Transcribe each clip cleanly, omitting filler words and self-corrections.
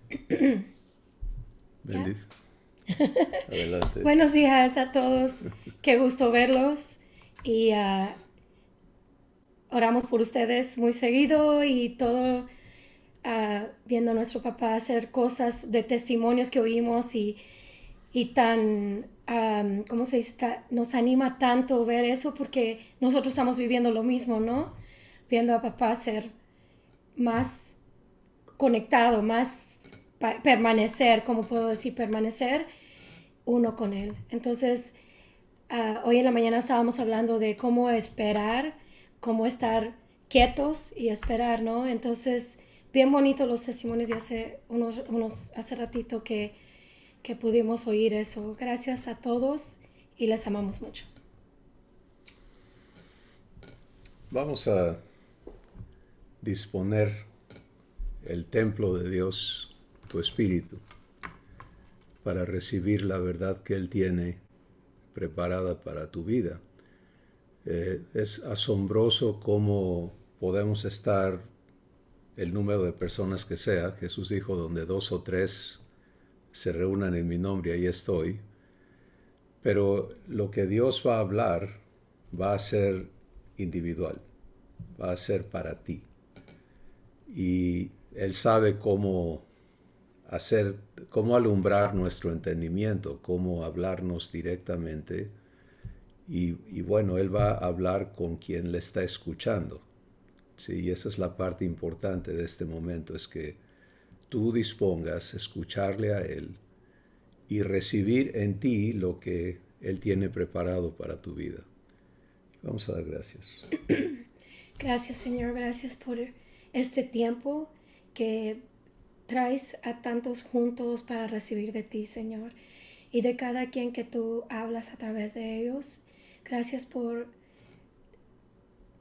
¿Ya? Bendice. Adelante. Buenos días a todos. Qué gusto verlos. Y oramos por ustedes muy seguido y todo, viendo a nuestro papá hacer cosas de testimonios que oímos y tan, ¿cómo se dice? Nos anima tanto ver eso porque nosotros estamos viviendo lo mismo, ¿no? Viendo a papá ser más conectado, más permanecer, ¿cómo puedo decir? Permanecer uno con él. Entonces, hoy en la mañana estábamos hablando de cómo esperar, cómo estar quietos y esperar, ¿no? Entonces, bien bonitos los testimonios de hace hace ratito que pudimos oír eso. Gracias a todos y les amamos mucho. Vamos a disponer el templo de Dios, tu espíritu, para recibir la verdad que Él tiene preparada para tu vida. Es asombroso cómo podemos estar el número de personas que sea. Jesús dijo, donde dos o tres se reúnan en mi nombre, ahí estoy. Pero lo que Dios va a hablar va a ser individual, va a ser para ti. Y Él sabe cómo hacer, cómo alumbrar nuestro entendimiento, cómo hablarnos directamente. Y bueno, Él va a hablar con quien le está escuchando. Sí, y esa es la parte importante de este momento, es que tú dispongas a escucharle a Él y recibir en ti lo que Él tiene preparado para tu vida. Vamos a dar gracias. Gracias, Señor, gracias por este tiempo que traes a tantos juntos para recibir de ti, Señor, y de cada quien que tú hablas a través de ellos. Gracias por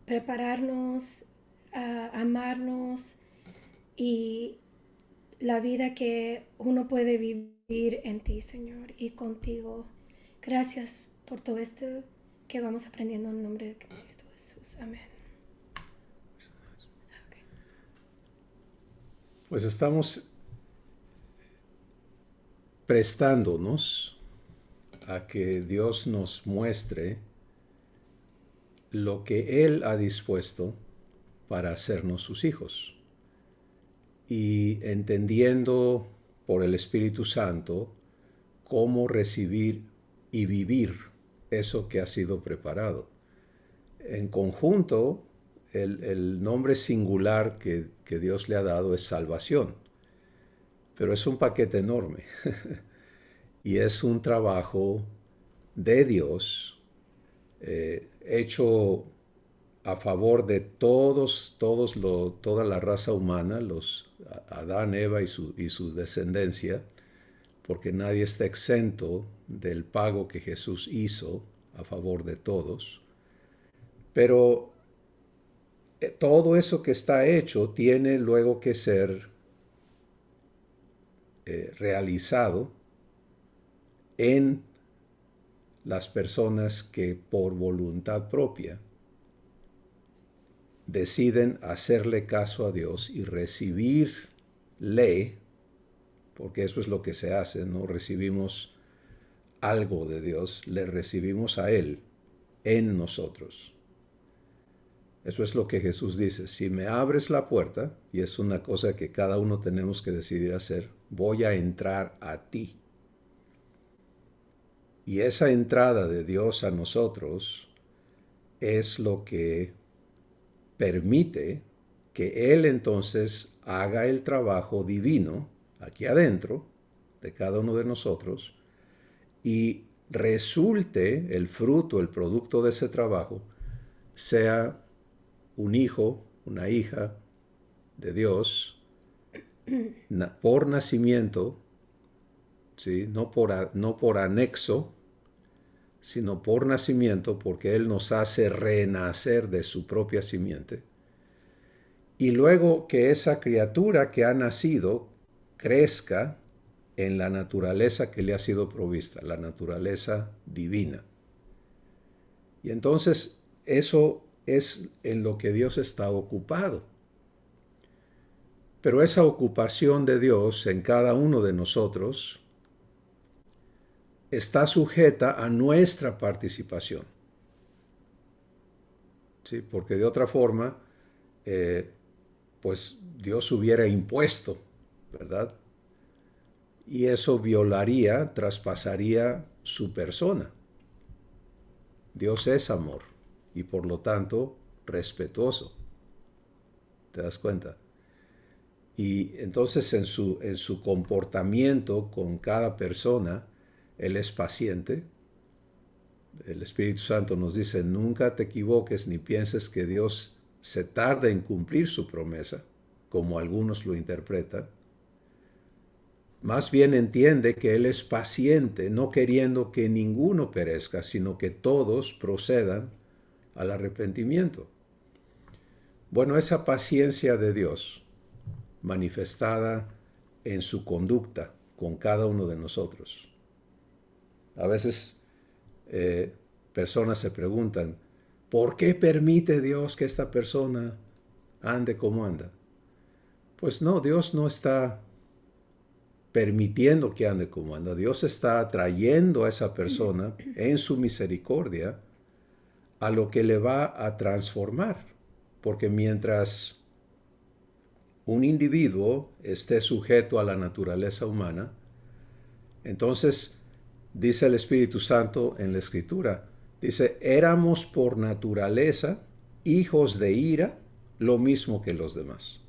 prepararnos, amarnos y la vida que uno puede vivir en ti, Señor, y contigo. Gracias por todo esto que vamos aprendiendo en el nombre de Cristo Jesús. Amén. Okay. Pues estamos prestándonos a que Dios nos muestre lo que Él ha dispuesto para hacernos sus hijos. Y entendiendo por el Espíritu Santo cómo recibir y vivir eso que ha sido preparado. En conjunto, el nombre singular que Dios le ha dado es salvación, pero es un paquete enorme y es un trabajo de Dios hecho a favor de toda la raza humana, los Adán, Eva y su descendencia, porque nadie está exento del pago que Jesús hizo a favor de todos. Pero todo eso que está hecho tiene luego que ser realizado en las personas que por voluntad propia deciden hacerle caso a Dios y recibirle, porque eso es lo que se hace, no recibimos algo de Dios, le recibimos a Él en nosotros. Eso es lo que Jesús dice, si me abres la puerta, y es una cosa que cada uno tenemos que decidir hacer, voy a entrar a ti. Y esa entrada de Dios a nosotros es lo que permite que Él entonces haga el trabajo divino aquí adentro de cada uno de nosotros y resulte el fruto, el producto de ese trabajo, sea un hijo, una hija de Dios por nacimiento, ¿sí? No por anexo, sino por nacimiento, porque Él nos hace renacer de su propia simiente. Y luego que esa criatura que ha nacido crezca en la naturaleza que le ha sido provista, la naturaleza divina. Y entonces eso es en lo que Dios está ocupado. Pero esa ocupación de Dios en cada uno de nosotros está sujeta a nuestra participación. ¿Sí? Porque de otra forma, pues Dios hubiera impuesto, ¿verdad? Y eso violaría, traspasaría su persona. Dios es amor y por lo tanto respetuoso. ¿Te das cuenta? Y entonces en su comportamiento con cada persona, Él es paciente. El Espíritu Santo nos dice, nunca te equivoques ni pienses que Dios se tarda en cumplir su promesa, como algunos lo interpretan. Más bien entiende que Él es paciente, no queriendo que ninguno perezca, sino que todos procedan al arrepentimiento. Bueno, esa paciencia de Dios, manifestada en su conducta con cada uno de nosotros. A veces personas se preguntan, ¿por qué permite Dios que esta persona ande como anda? Pues no, Dios no está permitiendo que ande como anda. Dios está trayendo a esa persona en su misericordia a lo que le va a transformar. Porque mientras un individuo esté sujeto a la naturaleza humana, entonces dice el Espíritu Santo en la Escritura, dice, éramos por naturaleza hijos de ira, lo mismo que los demás.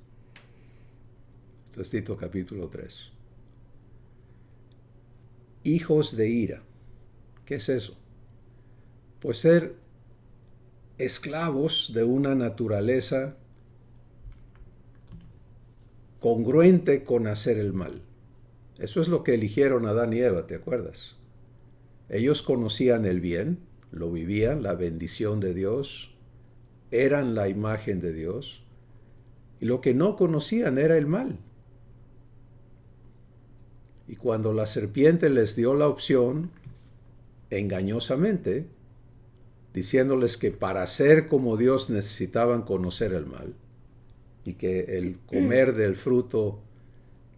Esto es Tito capítulo 3. Hijos de ira. ¿Qué es eso? Pues ser esclavos de una naturaleza congruente con hacer el mal. Eso es lo que eligieron Adán y Eva, ¿te acuerdas? Ellos conocían el bien, lo vivían, la bendición de Dios, eran la imagen de Dios, y lo que no conocían era el mal. Y cuando la serpiente les dio la opción, engañosamente, diciéndoles que para ser como Dios necesitaban conocer el mal, y que el comer del fruto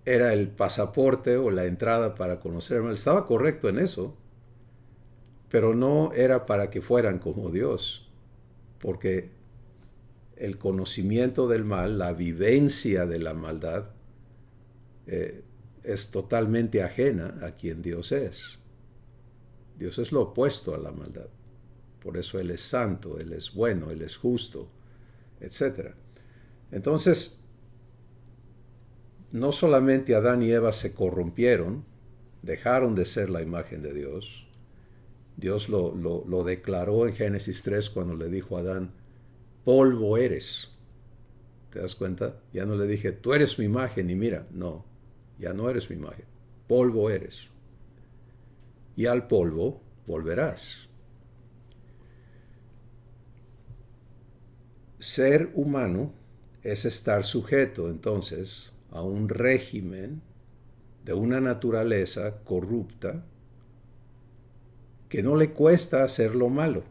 era el pasaporte o la entrada para conocer el mal, estaba correcto en eso, pero no era para que fueran como Dios, porque el conocimiento del mal, la vivencia de la maldad, es totalmente ajena a quien Dios es. Dios es lo opuesto a la maldad. Por eso Él es santo, Él es bueno, Él es justo, etc. Entonces, no solamente Adán y Eva se corrompieron, dejaron de ser la imagen de Dios. Dios lo declaró en Génesis 3 cuando le dijo a Adán, polvo eres. ¿Te das cuenta? Ya no le dije, tú eres mi imagen y mira, no, ya no eres mi imagen, polvo eres. Y al polvo volverás. Ser humano es estar sujeto entonces a un régimen de una naturaleza corrupta que no le cuesta hacer lo malo.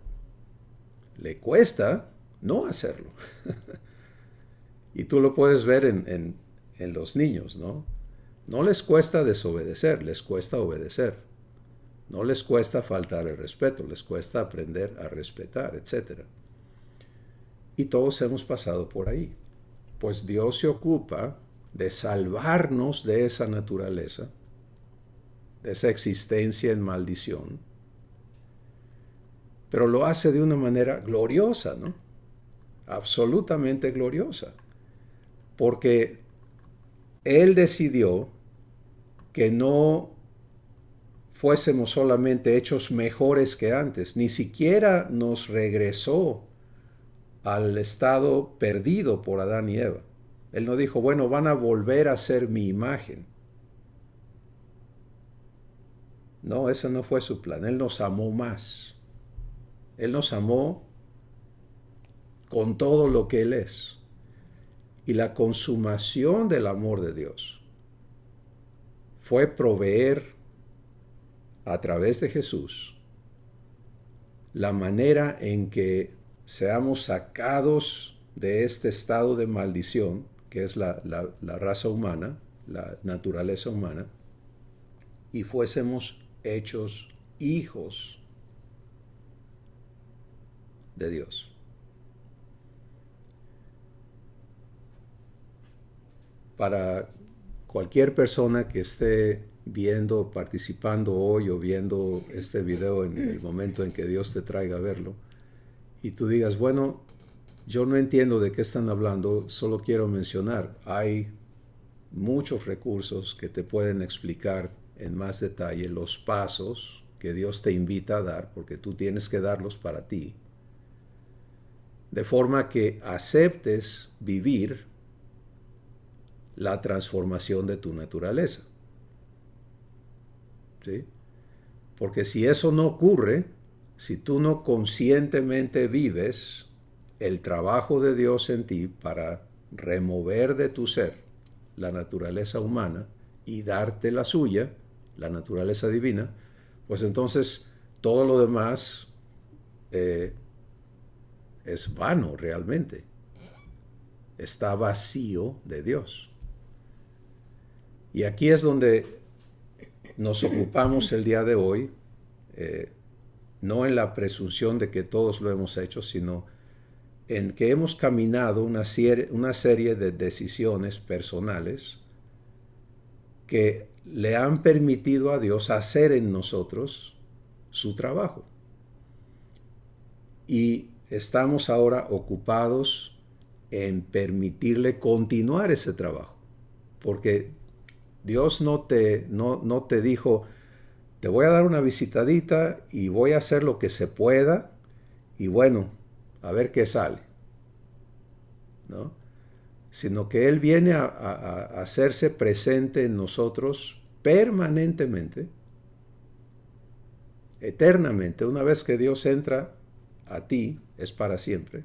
Le cuesta no hacerlo. Y tú lo puedes ver en los niños, ¿no? No les cuesta desobedecer, les cuesta obedecer. No les cuesta faltar el respeto, les cuesta aprender a respetar, etc. Y todos hemos pasado por ahí. Pues Dios se ocupa de salvarnos de esa naturaleza, de esa existencia en maldición, pero lo hace de una manera gloriosa, ¿no? Absolutamente gloriosa, porque Él decidió que no fuésemos solamente hechos mejores que antes, ni siquiera nos regresó al estado perdido por Adán y Eva. Él no dijo, bueno, van a volver a ser mi imagen. No, ese no fue su plan. Él nos amó más. Él nos amó con todo lo que Él es. Y la consumación del amor de Dios fue proveer a través de Jesús la manera en que seamos sacados de este estado de maldición que es la raza humana, la naturaleza humana, y fuésemos hechos hijos de Dios. Para cualquier persona que esté viendo, participando hoy o viendo este video en el momento en que Dios te traiga a verlo, y tú digas, bueno, yo no entiendo de qué están hablando, solo quiero mencionar, hay muchos recursos que te pueden explicar en más detalle los pasos que Dios te invita a dar, porque tú tienes que darlos para ti, de forma que aceptes vivir la transformación de tu naturaleza. ¿Sí? Porque si eso no ocurre, si tú no conscientemente vives el trabajo de Dios en ti para remover de tu ser la naturaleza humana y darte la suya, la naturaleza divina, pues entonces todo lo demás es vano realmente. Está vacío de Dios. Y aquí es donde nos ocupamos el día de hoy, no en la presunción de que todos lo hemos hecho, sino en que hemos caminado una serie de decisiones personales que le han permitido a Dios hacer en nosotros su trabajo. Y estamos ahora ocupados en permitirle continuar ese trabajo, porque Dios no te dijo, te voy a dar una visitadita y voy a hacer lo que se pueda y bueno, a ver qué sale, ¿no? Sino que Él viene a hacerse presente en nosotros permanentemente, eternamente. Una vez que Dios entra a ti, es para siempre.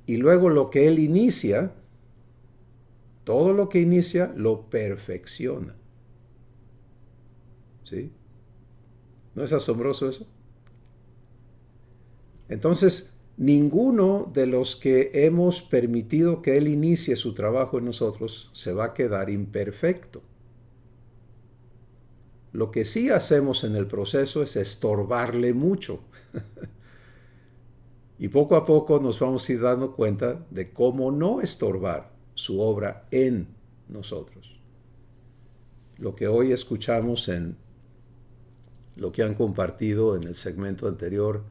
Y luego lo que Él inicia, todo lo que inicia, lo perfecciona. ¿Sí? ¿No es asombroso eso? Entonces, ninguno de los que hemos permitido que Él inicie su trabajo en nosotros se va a quedar imperfecto. Lo que sí hacemos en el proceso es estorbarle mucho. Y poco a poco nos vamos a ir dando cuenta de cómo no estorbar su obra en nosotros. Lo que hoy escuchamos en lo que han compartido en el segmento anterior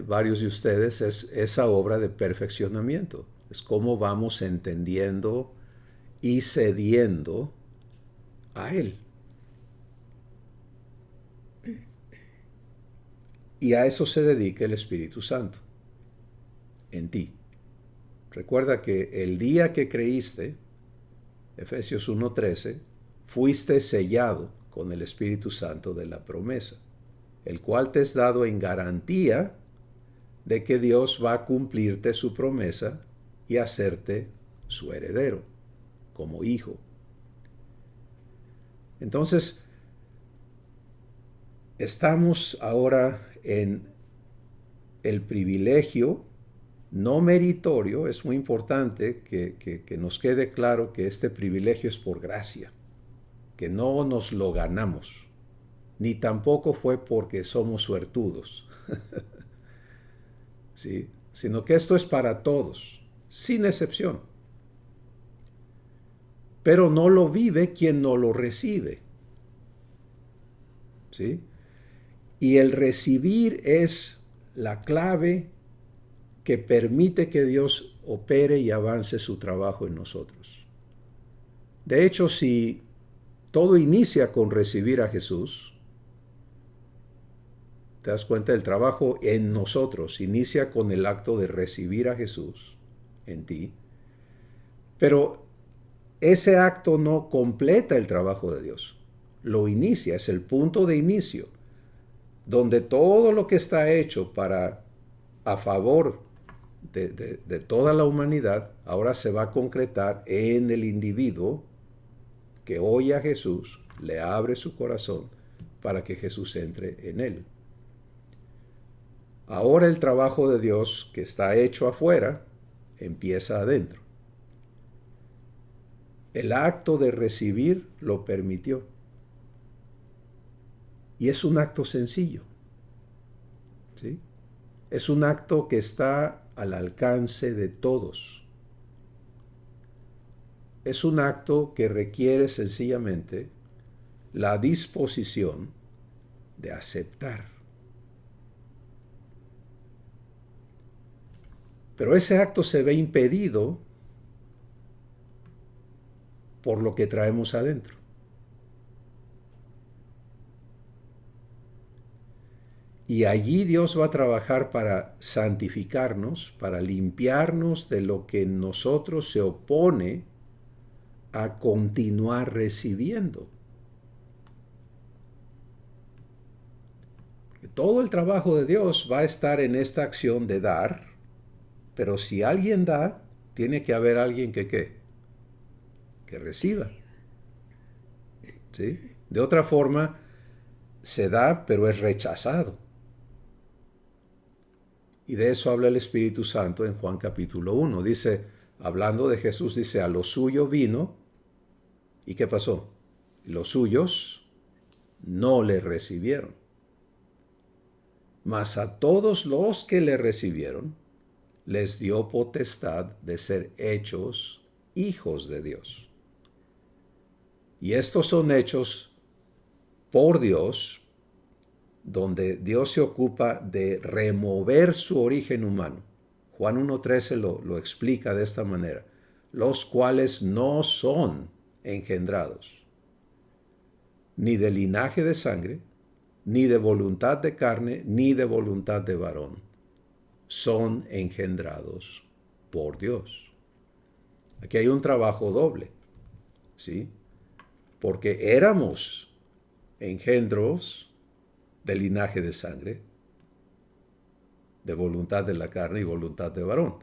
varios de ustedes es esa obra de perfeccionamiento. Es cómo vamos entendiendo y cediendo a Él. Y a eso se dedica el Espíritu Santo en ti. Recuerda que el día que creíste, Efesios 1:13, fuiste sellado con el Espíritu Santo de la promesa, el cual te es dado en garantía de que Dios va a cumplirte su promesa y hacerte su heredero, como hijo. Entonces, estamos ahora en el privilegio no meritorio. Es muy importante que nos quede claro que este privilegio es por gracia, que no nos lo ganamos, ni tampoco fue porque somos suertudos, ¿sí? Sino que esto es para todos, sin excepción. Pero no lo vive quien no lo recibe, ¿sí? Y el recibir es la clave que permite que Dios opere y avance su trabajo en nosotros. De hecho, si todo inicia con recibir a Jesús, te das cuenta, el trabajo en nosotros inicia con el acto de recibir a Jesús en ti, pero ese acto no completa el trabajo de Dios, lo inicia, es el punto de inicio, donde todo lo que está hecho a favor de toda la humanidad, ahora se va a concretar en el individuo que oye a Jesús, le abre su corazón para que Jesús entre en él. Ahora el trabajo de Dios que está hecho afuera empieza adentro. El acto de recibir lo permitió. Y es un acto sencillo, ¿sí? Es un acto que está al alcance de todos. Es un acto que requiere sencillamente la disposición de aceptar. Pero ese acto se ve impedido por lo que traemos adentro. Y allí Dios va a trabajar para santificarnos, para limpiarnos de lo que en nosotros se opone a continuar recibiendo. Todo el trabajo de Dios va a estar en esta acción de dar, pero si alguien da, tiene que haber alguien que ¿qué? Que reciba. ¿Sí? De otra forma, se da, pero es rechazado. Y de eso habla el Espíritu Santo en Juan capítulo 1. Dice, hablando de Jesús, dice, a lo suyo vino, ¿y qué pasó? Los suyos no le recibieron. Mas a todos los que le recibieron, les dio potestad de ser hechos hijos de Dios. Y estos son hechos por Dios, donde Dios se ocupa de remover su origen humano. Juan 1.13 lo explica de esta manera. Los cuales no son engendrados, ni de linaje de sangre, ni de voluntad de carne, ni de voluntad de varón. Son engendrados por Dios. Aquí hay un trabajo doble, ¿sí? Porque éramos engendros de linaje de sangre, de voluntad de la carne y voluntad de varón.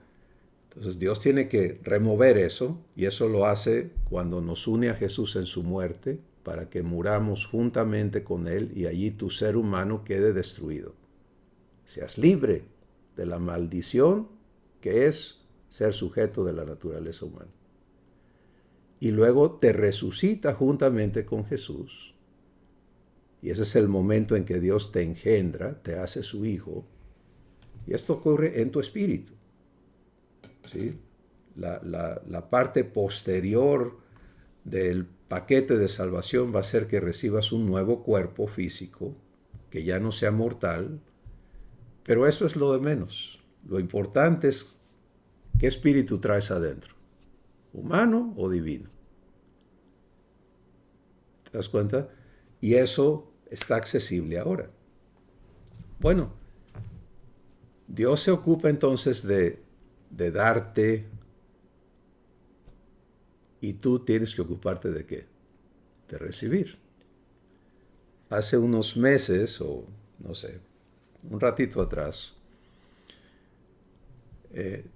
Entonces Dios tiene que remover eso, y eso lo hace cuando nos une a Jesús en su muerte, para que muramos juntamente con Él y allí tu ser humano quede destruido. Seas libre de la maldición que es ser sujeto de la naturaleza humana. Y luego te resucita juntamente con Jesús. Y ese es el momento en que Dios te engendra, te hace su hijo. Y esto ocurre en tu espíritu. ¿Sí? La parte posterior del paquete de salvación va a ser que recibas un nuevo cuerpo físico, que ya no sea mortal, pero eso es lo de menos. Lo importante es qué espíritu traes adentro, humano o divino. ¿Te das cuenta? Y eso está accesible ahora. Bueno, Dios se ocupa entonces de darte, y tú tienes que ocuparte de ¿qué? De recibir. Hace unos meses, o no sé, un ratito atrás,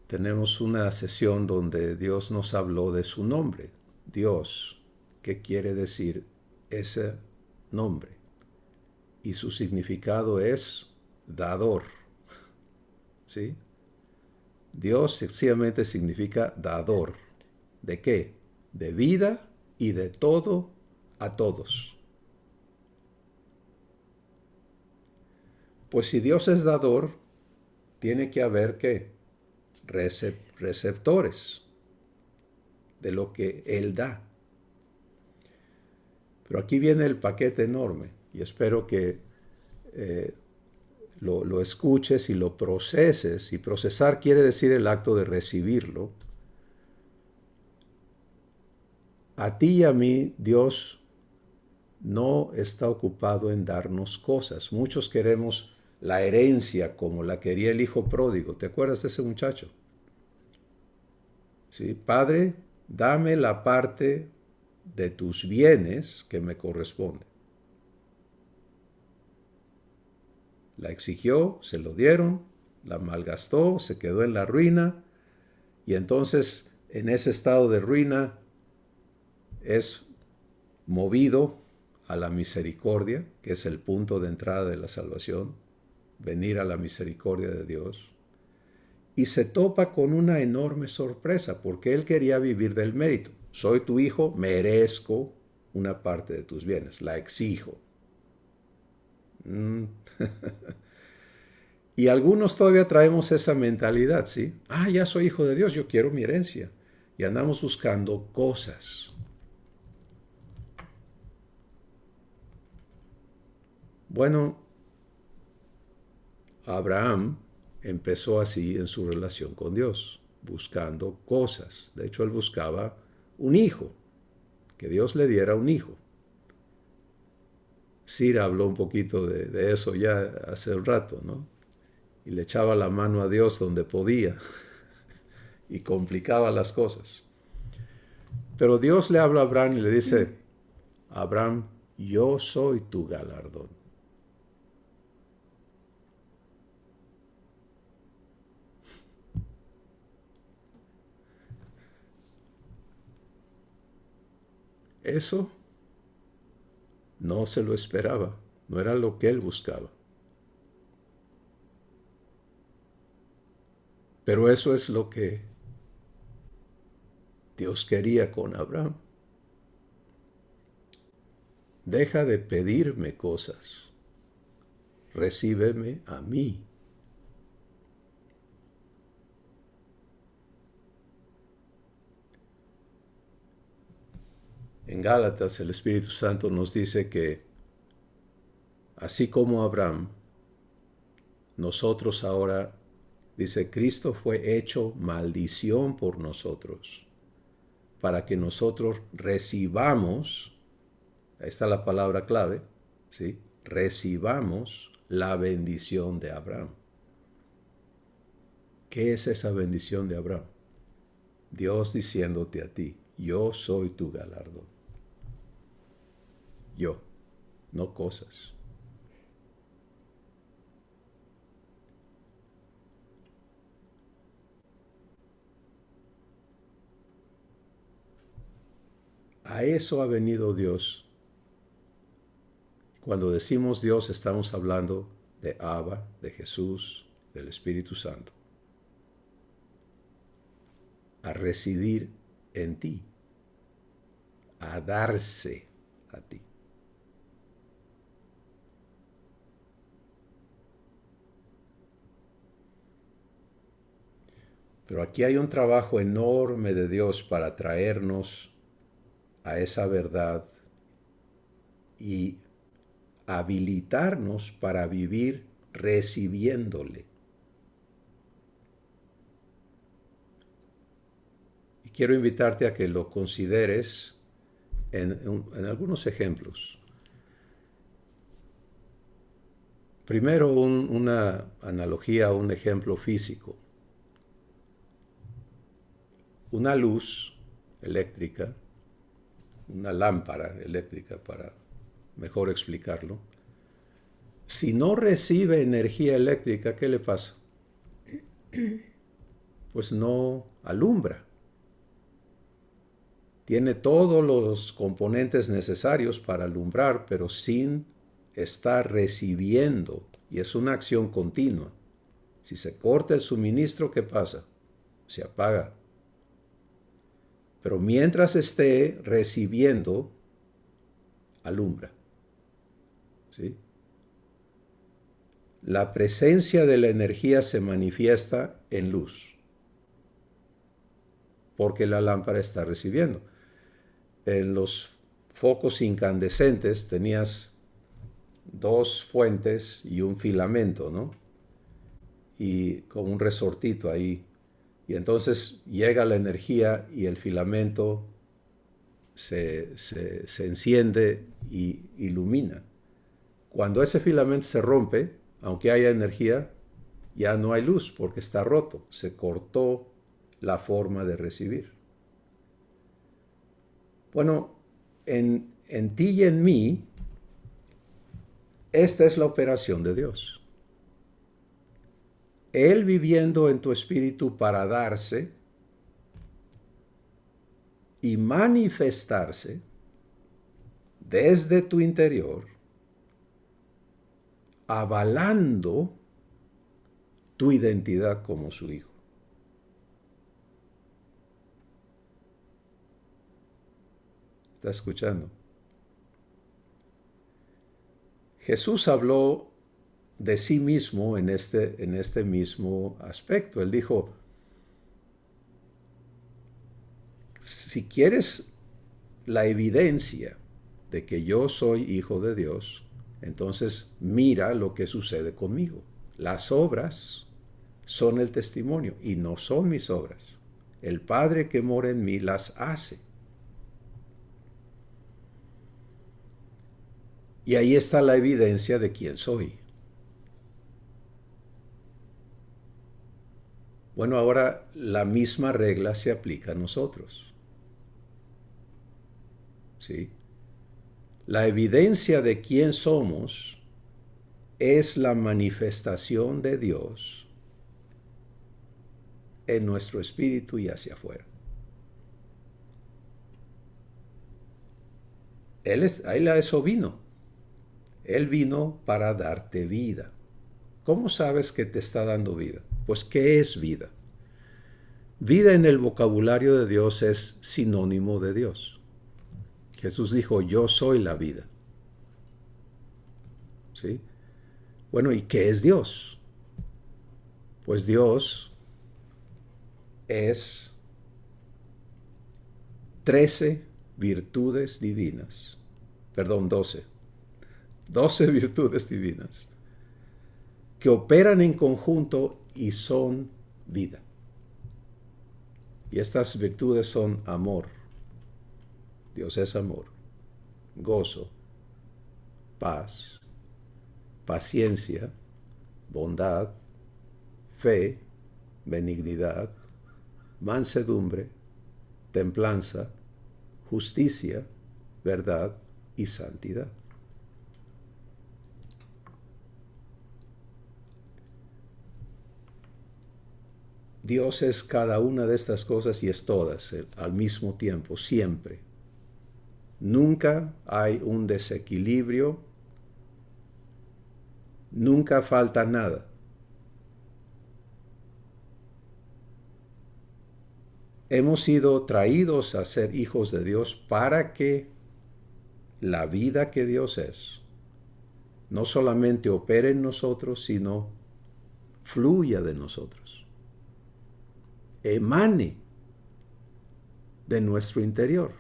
tenemos una sesión donde Dios nos habló de su nombre. Dios, ¿qué quiere decir ese nombre? Y su significado es dador. ¿Sí? Dios sencillamente significa dador. ¿De qué? De vida y de todo a todos. Pues si Dios es dador, tiene que haber ¿qué? Receptores de lo que Él da. Pero aquí viene el paquete enorme, y espero que lo escuches y lo proceses. Y procesar quiere decir el acto de recibirlo. A ti y a mí, Dios no está ocupado en darnos cosas. Muchos queremos la herencia como la quería el hijo pródigo. ¿Te acuerdas de ese muchacho? ¿Sí? Padre, dame la parte de tus bienes que me corresponde. La exigió, se lo dieron, la malgastó, se quedó en la ruina, y entonces en ese estado de ruina es movido a la misericordia, que es el punto de entrada de la salvación, venir a la misericordia de Dios, y se topa con una enorme sorpresa, porque él quería vivir del mérito. soy tu hijo, merezco una parte de tus bienes, la exijo. Y algunos todavía traemos esa mentalidad, ¿sí? Ah, ya soy hijo de Dios, yo quiero mi herencia. Y andamos buscando cosas. Bueno, Abraham empezó así en su relación con Dios, buscando cosas. De hecho, él buscaba un hijo, que Dios le diera un hijo. Sira habló un poquito de eso ya hace un rato, ¿no? Y le echaba la mano a Dios donde podía y complicaba las cosas. Pero Dios le habla a Abraham y le dice, Abraham, yo soy tu galardón. Eso no se lo esperaba, no era lo que él buscaba. Pero eso es lo que Dios quería con Abraham. Deja de pedirme cosas, recíbeme a mí. En Gálatas el Espíritu Santo nos dice que así como Abraham, nosotros ahora, dice, Cristo fue hecho maldición por nosotros, para que nosotros recibamos, ahí está la palabra clave, ¿sí? Recibamos la bendición de Abraham. ¿Qué es esa bendición de Abraham? Dios diciéndote a ti, yo soy tu galardón. Yo, no cosas. A eso ha venido Dios. Cuando decimos Dios estamos hablando de Abba, de Jesús, del Espíritu Santo. A residir en ti, a darse a ti. Pero aquí hay un trabajo enorme de Dios para traernos a esa verdad y habilitarnos para vivir recibiéndole. Y quiero invitarte a que lo consideres en algunos ejemplos. Primero, una analogía, un ejemplo físico. Una luz eléctrica, una lámpara eléctrica para mejor explicarlo, si no recibe energía eléctrica, ¿qué le pasa? Pues no alumbra. Tiene todos los componentes necesarios para alumbrar, pero sin estar recibiendo, y es una acción continua. Si se corta el suministro, ¿qué pasa? Se apaga. Pero mientras esté recibiendo, alumbra. ¿Sí? La presencia de la energía se manifiesta en luz, porque la lámpara está recibiendo. En los focos incandescentes tenías dos fuentes y un filamento, ¿no? Y con un resortito ahí. Y entonces llega la energía y el filamento se enciende y ilumina. Cuando ese filamento se rompe, aunque haya energía, ya no hay luz porque está roto. Se cortó la forma de recibir. Bueno, en ti y en mí, esta es la operación de Dios. Él viviendo en tu espíritu para darse y manifestarse desde tu interior, avalando tu identidad como su hijo. ¿Está escuchando? Jesús habló de sí mismo en este mismo aspecto. Él dijo, si quieres la evidencia de que yo soy hijo de Dios, entonces mira lo que sucede conmigo. Las obras son el testimonio y no son mis obras. El Padre que mora en mí las hace. Y ahí está la evidencia de quién soy. Bueno, ahora la misma regla se aplica a nosotros. ¿Sí? La evidencia de quién somos es la manifestación de Dios en nuestro espíritu y hacia afuera. Él a eso vino. Él vino para darte vida. ¿Cómo sabes que te está dando vida? Pues, ¿qué es vida? Vida en el vocabulario de Dios es sinónimo de Dios. Jesús dijo, yo soy la vida. ¿Sí? Bueno, ¿y qué es Dios? Pues Dios es 13 virtudes divinas. Perdón, 12. 12 virtudes divinas que operan en conjunto y son vida. Y estas virtudes son amor. Dios es amor. Gozo. Paz. Paciencia. Bondad. Fe. Benignidad. Mansedumbre. Templanza. Justicia. Verdad y santidad. Dios es cada una de estas cosas y es todas al mismo tiempo, siempre. Nunca hay un desequilibrio, nunca falta nada. Hemos sido traídos a ser hijos de Dios para que la vida que Dios es no solamente opere en nosotros, sino fluya de nosotros. Emane de nuestro interior.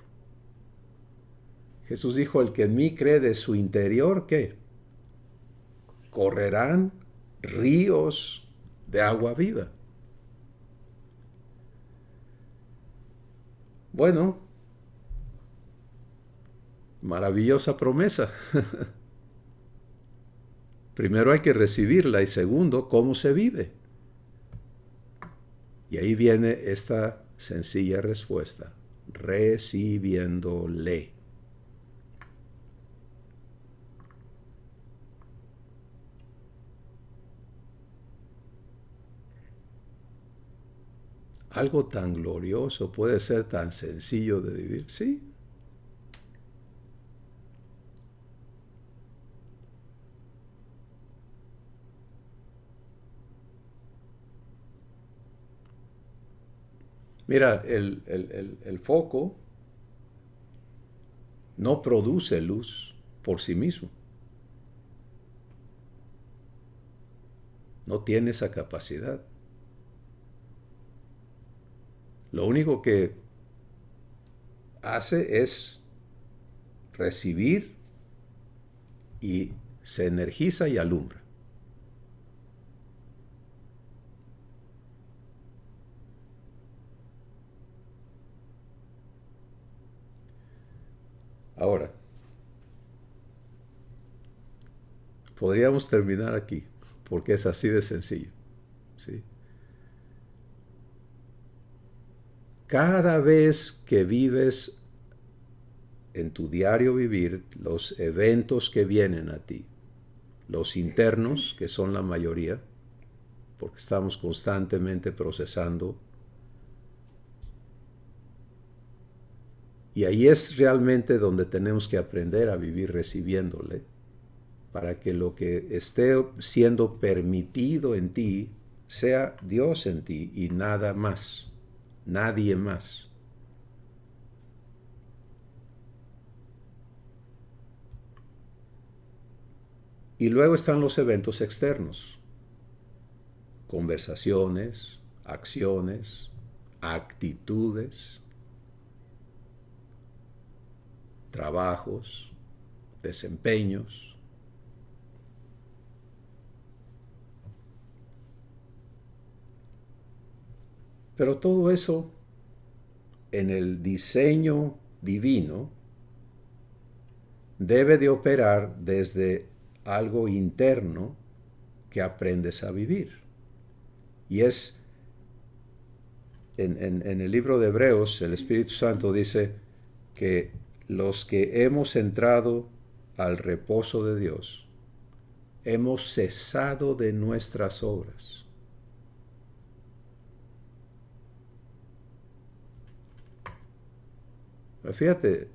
Jesús dijo, el que en mí cree de su interior, ¿qué? Correrán ríos de agua viva. Bueno, maravillosa promesa. Primero hay que recibirla y segundo, ¿cómo se vive? Y ahí viene esta sencilla respuesta, recibiéndole. Algo tan glorioso puede ser tan sencillo de vivir, ¿sí? Mira, el foco no produce luz por sí mismo. No tiene esa capacidad. Lo único que hace es recibir y se energiza y alumbra. Ahora, podríamos terminar aquí, porque es así de sencillo, ¿sí? Cada vez que vives en tu diario vivir los eventos que vienen a ti, los internos, que son la mayoría, porque estamos constantemente procesando, y ahí es realmente donde tenemos que aprender a vivir recibiéndole, para que lo que esté siendo permitido en ti sea Dios en ti y nada más, nadie más. Y luego están los eventos externos. Conversaciones, acciones, actitudes, trabajos, desempeños. Pero todo eso en el diseño divino debe de operar desde algo interno que aprendes a vivir. Y es, en el libro de Hebreos, el Espíritu Santo dice que los que hemos entrado al reposo de Dios, hemos cesado de nuestras obras. Fíjate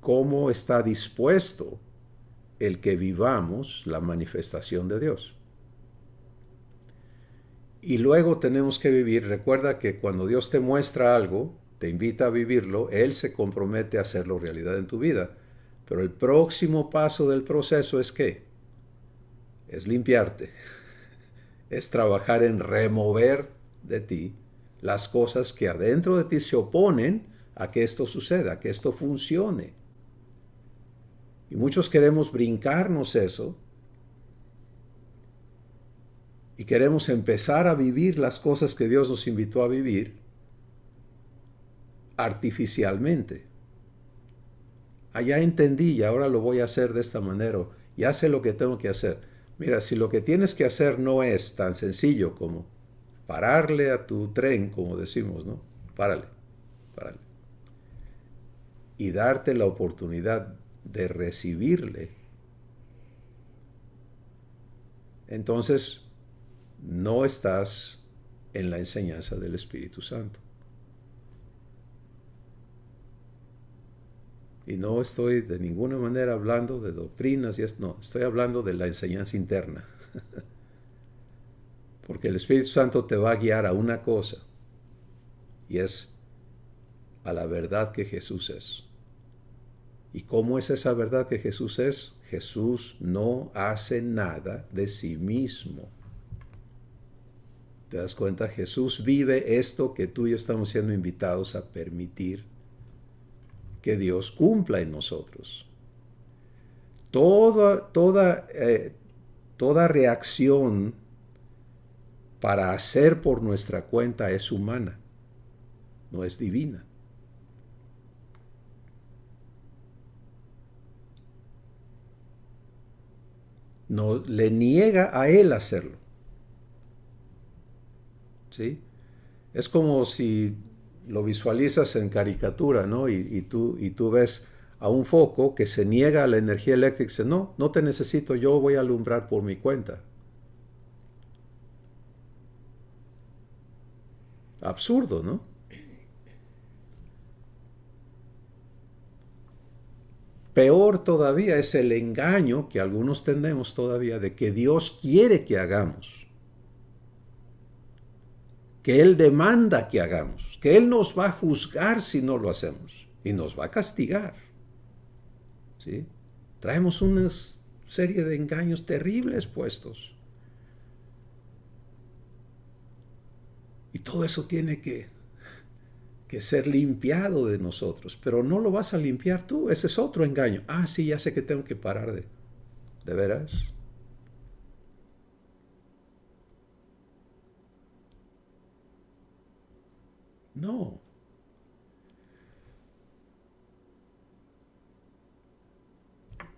cómo está dispuesto el que vivamos la manifestación de Dios. Y luego tenemos que vivir, recuerda que cuando Dios te muestra algo, te invita a vivirlo, Él se compromete a hacerlo realidad en tu vida. Pero el próximo paso del proceso es ¿qué? Es limpiarte, es trabajar en remover de ti las cosas que adentro de ti se oponen a que esto suceda, a que esto funcione. Y muchos queremos brincarnos eso y queremos empezar a vivir las cosas que Dios nos invitó a vivir artificialmente. Ya entendí y ahora lo voy a hacer de esta manera. Ya sé lo que tengo que hacer. Mira, si lo que tienes que hacer no es tan sencillo como pararle a tu tren, como decimos, ¿no? Párale. Y darte la oportunidad de recibirle. Entonces, no estás en la enseñanza del Espíritu Santo. Y no estoy de ninguna manera hablando de doctrinas y no, estoy hablando de la enseñanza interna. Porque el Espíritu Santo te va a guiar a una cosa, y es a la verdad que Jesús es. ¿Y cómo es esa verdad que Jesús es? Jesús no hace nada de sí mismo. ¿Te das cuenta? Jesús vive esto que tú y yo estamos siendo invitados a permitir que Dios cumpla en nosotros. Toda reacción para hacer por nuestra cuenta es humana, no es divina. No le niega a él hacerlo. ¿Sí? Es como si lo visualizas en caricatura, ¿no? Y tú ves a un foco que se niega a la energía eléctrica y dice, no, no te necesito, yo voy a alumbrar por mi cuenta. Absurdo, ¿no? Peor todavía es el engaño que algunos tenemos todavía de que Dios quiere que hagamos, que Él demanda que hagamos, que Él nos va a juzgar si no lo hacemos y nos va a castigar. ¿Sí? Traemos una serie de engaños terribles puestos. Y todo eso tiene que ser limpiado de nosotros, pero no lo vas a limpiar tú, ese es otro engaño. Ah, sí, ya sé que tengo que parar ¿de veras? No.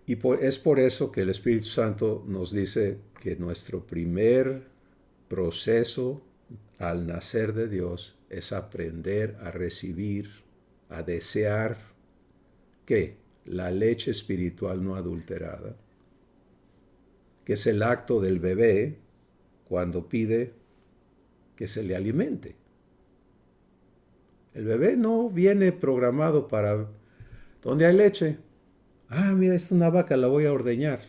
Y es por eso que el Espíritu Santo nos dice que nuestro primer proceso al nacer de Dios es aprender a recibir, a desear, ¿qué? La leche espiritual no adulterada, que es el acto del bebé cuando pide que se le alimente. El bebé no viene programado para, ¿dónde hay leche? Ah, mira, esta es una vaca, la voy a ordeñar.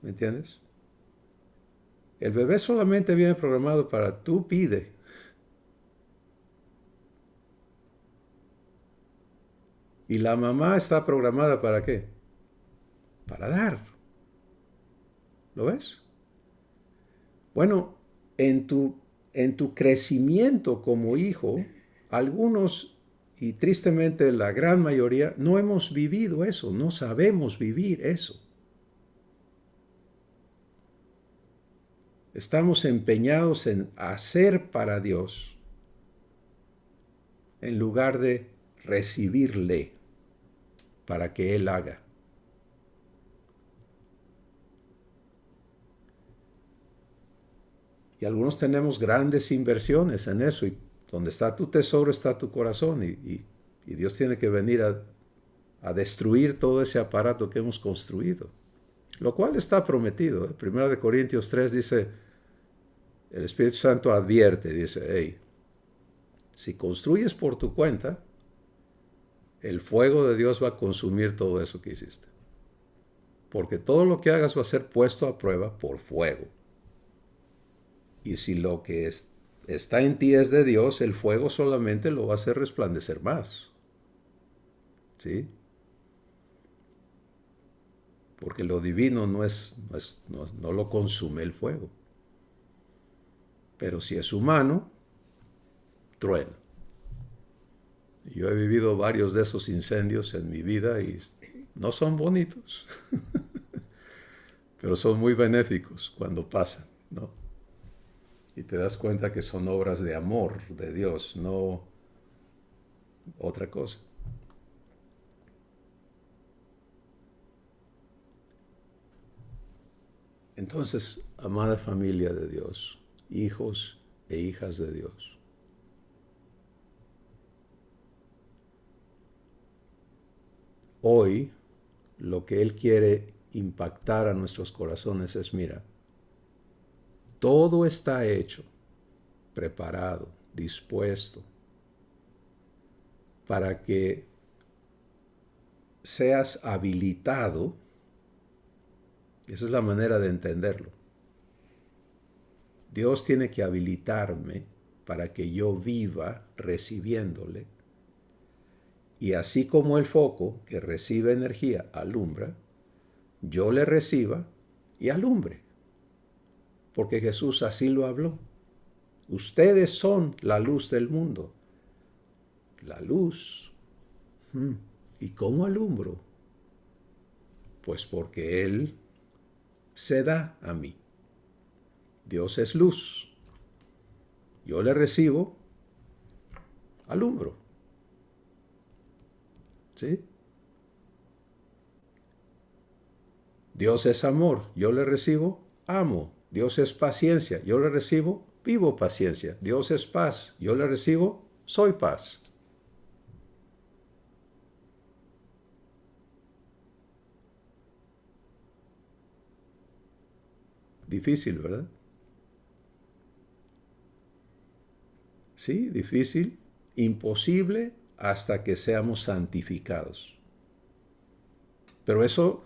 ¿Me entiendes? El bebé solamente viene programado para tú pide. Y la mamá está programada ¿para qué? para dar. ¿Lo ves? Bueno, en tu crecimiento como hijo, algunos, y tristemente la gran mayoría, no hemos vivido eso, no sabemos vivir eso. Estamos empeñados en hacer para Dios en lugar de recibirle para que Él haga. Y algunos tenemos grandes inversiones en eso, y donde está tu tesoro está tu corazón, y Dios tiene que venir a destruir todo ese aparato que hemos construido, lo cual está prometido. Primera de Corintios 3 dice, el Espíritu Santo advierte, dice, hey, si construyes por tu cuenta, el fuego de Dios va a consumir todo eso que hiciste. Porque todo lo que hagas va a ser puesto a prueba por fuego. Y si lo que está en ti es de Dios, el fuego solamente lo va a hacer resplandecer más. ¿Sí? Porque lo divino no lo consume el fuego. Pero si es humano, truena. Yo he vivido varios de esos incendios en mi vida y no son bonitos, pero son muy benéficos cuando pasan, ¿no? Y te das cuenta que son obras de amor de Dios, no otra cosa. Entonces, amada familia de Dios, hijos e hijas de Dios, hoy lo que Él quiere impactar a nuestros corazones es, mira, todo está hecho, preparado, dispuesto, para que seas habilitado. Esa es la manera de entenderlo. Dios tiene que habilitarme para que yo viva recibiéndole. Y así como el foco que recibe energía alumbra, yo le reciba y alumbre. Porque Jesús así lo habló. Ustedes son la luz del mundo. La luz. ¿Y cómo alumbro? Pues porque Él se da a mí. Dios es luz. Yo le recibo, alumbro. ¿Sí? Dios es amor. Yo le recibo, amo. Dios es paciencia. Yo le recibo, vivo paciencia. Dios es paz. Yo le recibo, soy paz. Difícil, ¿verdad? Sí, difícil, imposible hasta que seamos santificados. Pero eso,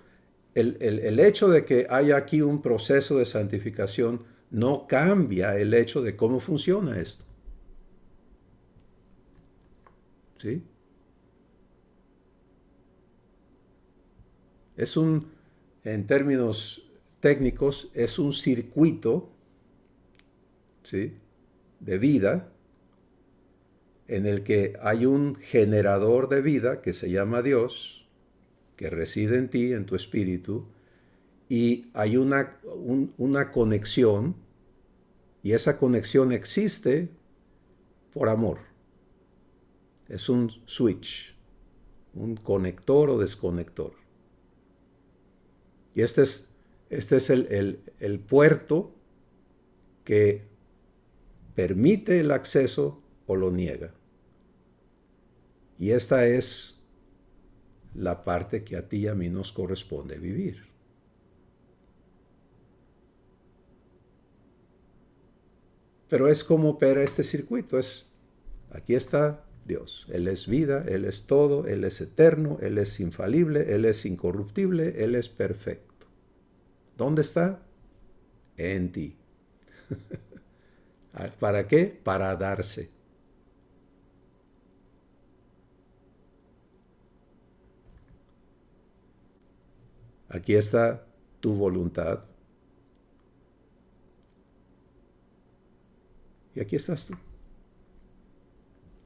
el hecho de que haya aquí un proceso de santificación no cambia el hecho de cómo funciona esto. ¿Sí? En términos técnicos, es un circuito, ¿sí?, de vida en el que hay un generador de vida que se llama Dios, que reside en ti, en tu espíritu, y hay una conexión, y esa conexión existe por amor. Es un switch, un conector o desconector. Y este es el puerto que permite el acceso o lo niega. Y esta es la parte que a ti y a mí nos corresponde vivir. Pero es como opera este circuito. Aquí está Dios. Él es vida, Él es todo, Él es eterno, Él es infalible, Él es incorruptible, Él es perfecto. ¿Dónde está? En ti. ¿Para qué? Para darse. Aquí está tu voluntad. Y aquí estás tú.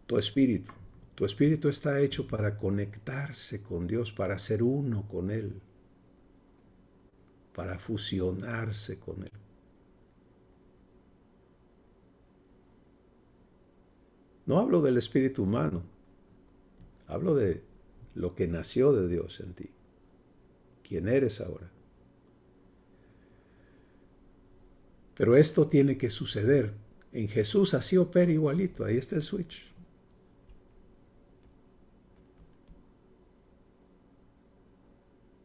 Tu espíritu. Tu espíritu está hecho para conectarse con Dios, para ser uno con Él, para fusionarse con Él. No hablo del espíritu humano, hablo de lo que nació de Dios en ti, quién eres ahora. Pero esto tiene que suceder. En Jesús así opera igualito, ahí está el switch.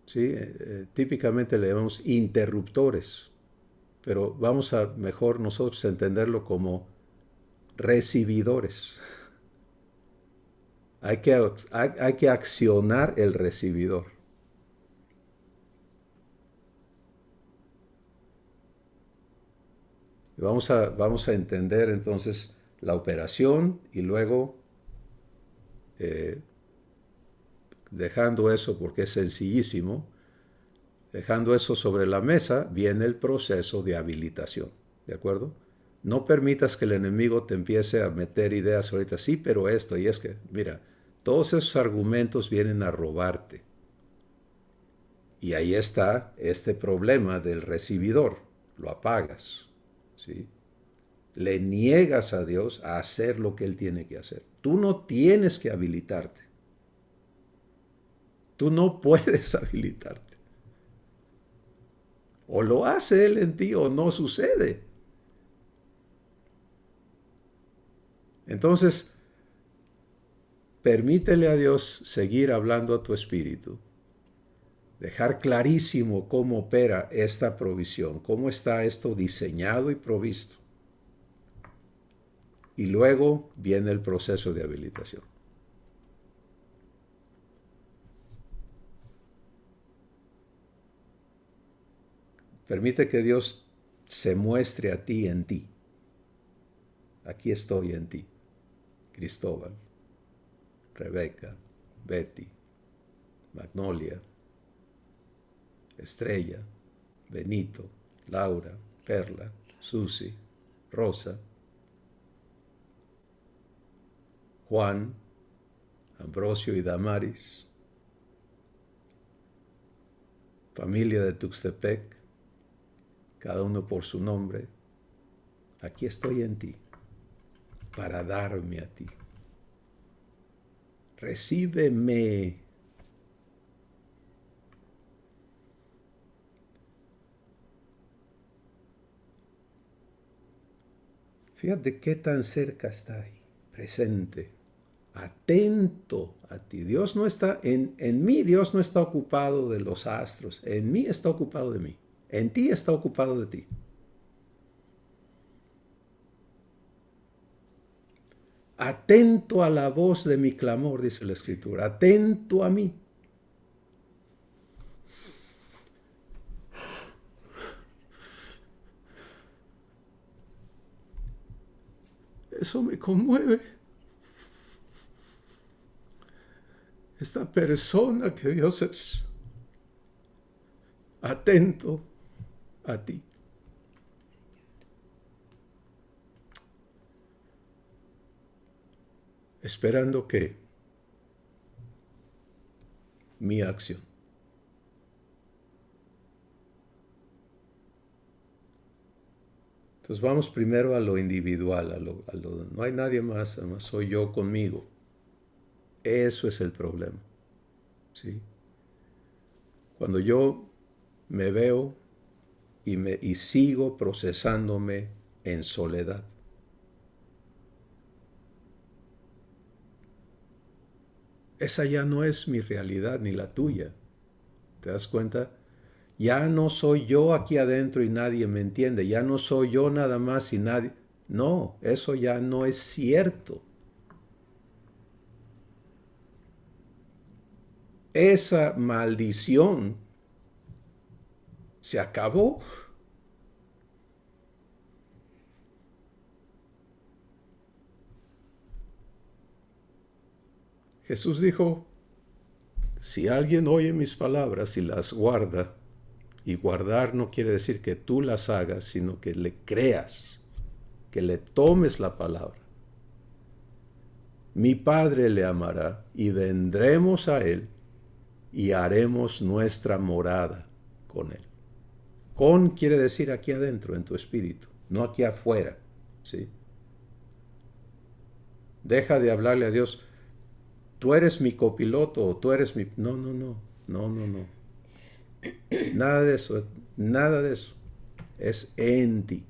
¿Sí? Típicamente le llamamos interruptores, pero vamos a mejor nosotros entenderlo como recibidores. Hay que accionar el recibidor. Vamos a entender entonces la operación y luego, dejando eso porque es sencillísimo, dejando eso sobre la mesa, viene el proceso de habilitación. ¿De acuerdo? No permitas que el enemigo te empiece a meter ideas ahorita, sí, pero esto, y es que, mira, todos esos argumentos vienen a robarte. Y ahí está este problema del recibidor. Lo apagas, ¿sí? Le niegas a Dios a hacer lo que Él tiene que hacer. Tú no tienes que habilitarte. Tú no puedes habilitarte. O lo hace Él en ti o no sucede. Entonces, permítele a Dios seguir hablando a tu espíritu. Dejar clarísimo cómo opera esta provisión, cómo está esto diseñado y provisto. Y luego viene el proceso de habilitación. Permite que Dios se muestre a ti en ti. Aquí estoy en ti. Cristóbal, Rebeca, Betty, Magnolia, Estrella, Benito, Laura, Perla, Susi, Rosa, Juan, Ambrosio y Damaris, familia de Tuxtepec, cada uno por su nombre. Aquí estoy en ti para darme a ti. Recíbeme. Fíjate qué tan cerca está ahí, presente, atento a ti. Dios no está, en mí Dios no está ocupado de los astros, en mí está ocupado de mí, en ti está ocupado de ti. Atento a la voz de mi clamor, dice la Escritura, atento a mí. Eso me conmueve. Esta persona que Dios es atento a ti. Esperando que mi acción. Entonces vamos primero a lo individual, no hay nadie más, además soy yo conmigo. Eso es el problema, ¿sí? Cuando yo me veo y sigo procesándome en soledad. Esa ya no es mi realidad ni la tuya. ¿Te das cuenta? Ya no soy yo aquí adentro y nadie me entiende. Ya no soy yo nada más y nadie... No, eso ya no es cierto. Esa maldición se acabó. Jesús dijo, si alguien oye mis palabras y las guarda, y guardar no quiere decir que tú las hagas, sino que le creas, que le tomes la palabra. Mi Padre le amará y vendremos a él y haremos nuestra morada con él. Con quiere decir aquí adentro, en tu espíritu, no aquí afuera, ¿sí? Deja de hablarle a Dios, tú eres mi copiloto o tú eres mi... No, no, no, no, no, no. Nada de eso, nada de eso. Es en ti.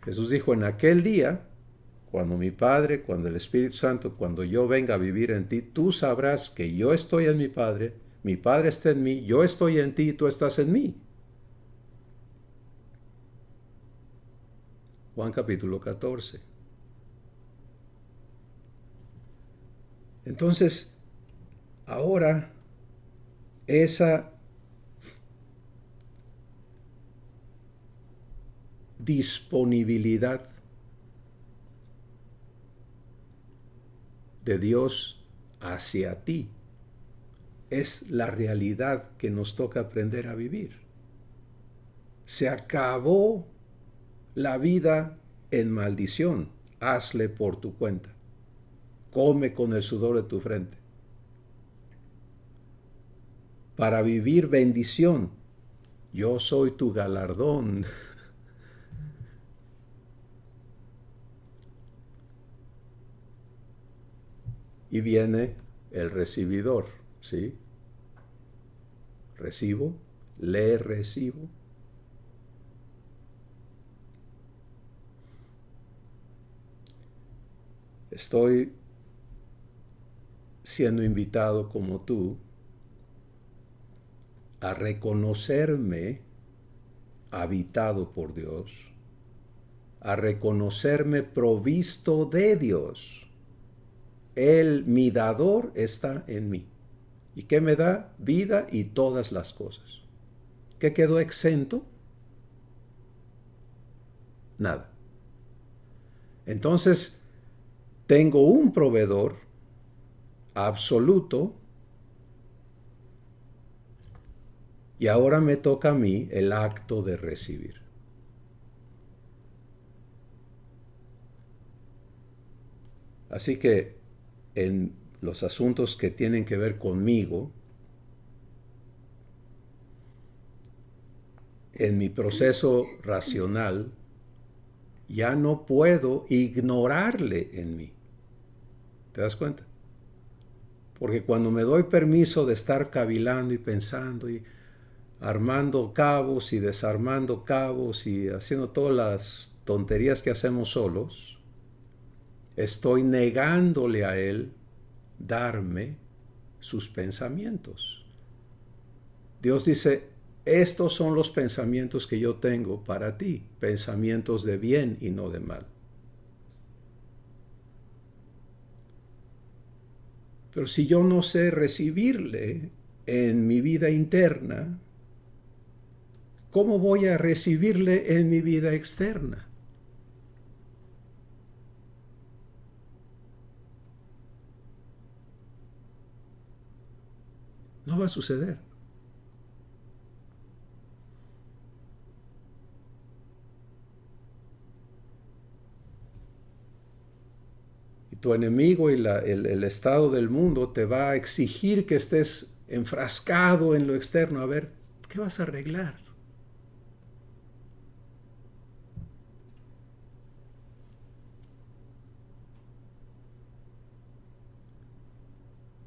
Jesús dijo, en aquel día, cuando mi Padre, cuando el Espíritu Santo, cuando yo venga a vivir en ti, tú sabrás que yo estoy en mi Padre está en mí, yo estoy en ti y tú estás en mí. Juan capítulo 14. Entonces, ahora, esa disponibilidad de Dios hacia ti es la realidad que nos toca aprender a vivir. Se acabó la vida en maldición. Hazle por tu cuenta. Come con el sudor de tu frente. Para vivir bendición, yo soy tu galardón. Y viene el recibidor, ¿sí? Recibo, le recibo. Estoy siendo invitado como tú a reconocerme habitado por Dios, a reconocerme provisto de Dios. Él, mi dador, está en mí. ¿Y qué me da? Vida y todas las cosas. ¿Qué quedó exento? Nada. Entonces, tengo un proveedor absoluto y ahora me toca a mí el acto de recibir. Así que en los asuntos que tienen que ver conmigo, en mi proceso racional, ya no puedo ignorarle en mí. ¿Te das cuenta? Porque cuando me doy permiso de estar cavilando y pensando y armando cabos y desarmando cabos y haciendo todas las tonterías que hacemos solos, estoy negándole a él darme sus pensamientos. Dios dice, estos son los pensamientos que yo tengo para ti, pensamientos de bien y no de mal. Pero si yo no sé recibirle en mi vida interna, ¿cómo voy a recibirle en mi vida externa? No va a suceder. Y tu enemigo y el estado del mundo te va a exigir que estés enfrascado en lo externo. A ver, ¿qué vas a arreglar?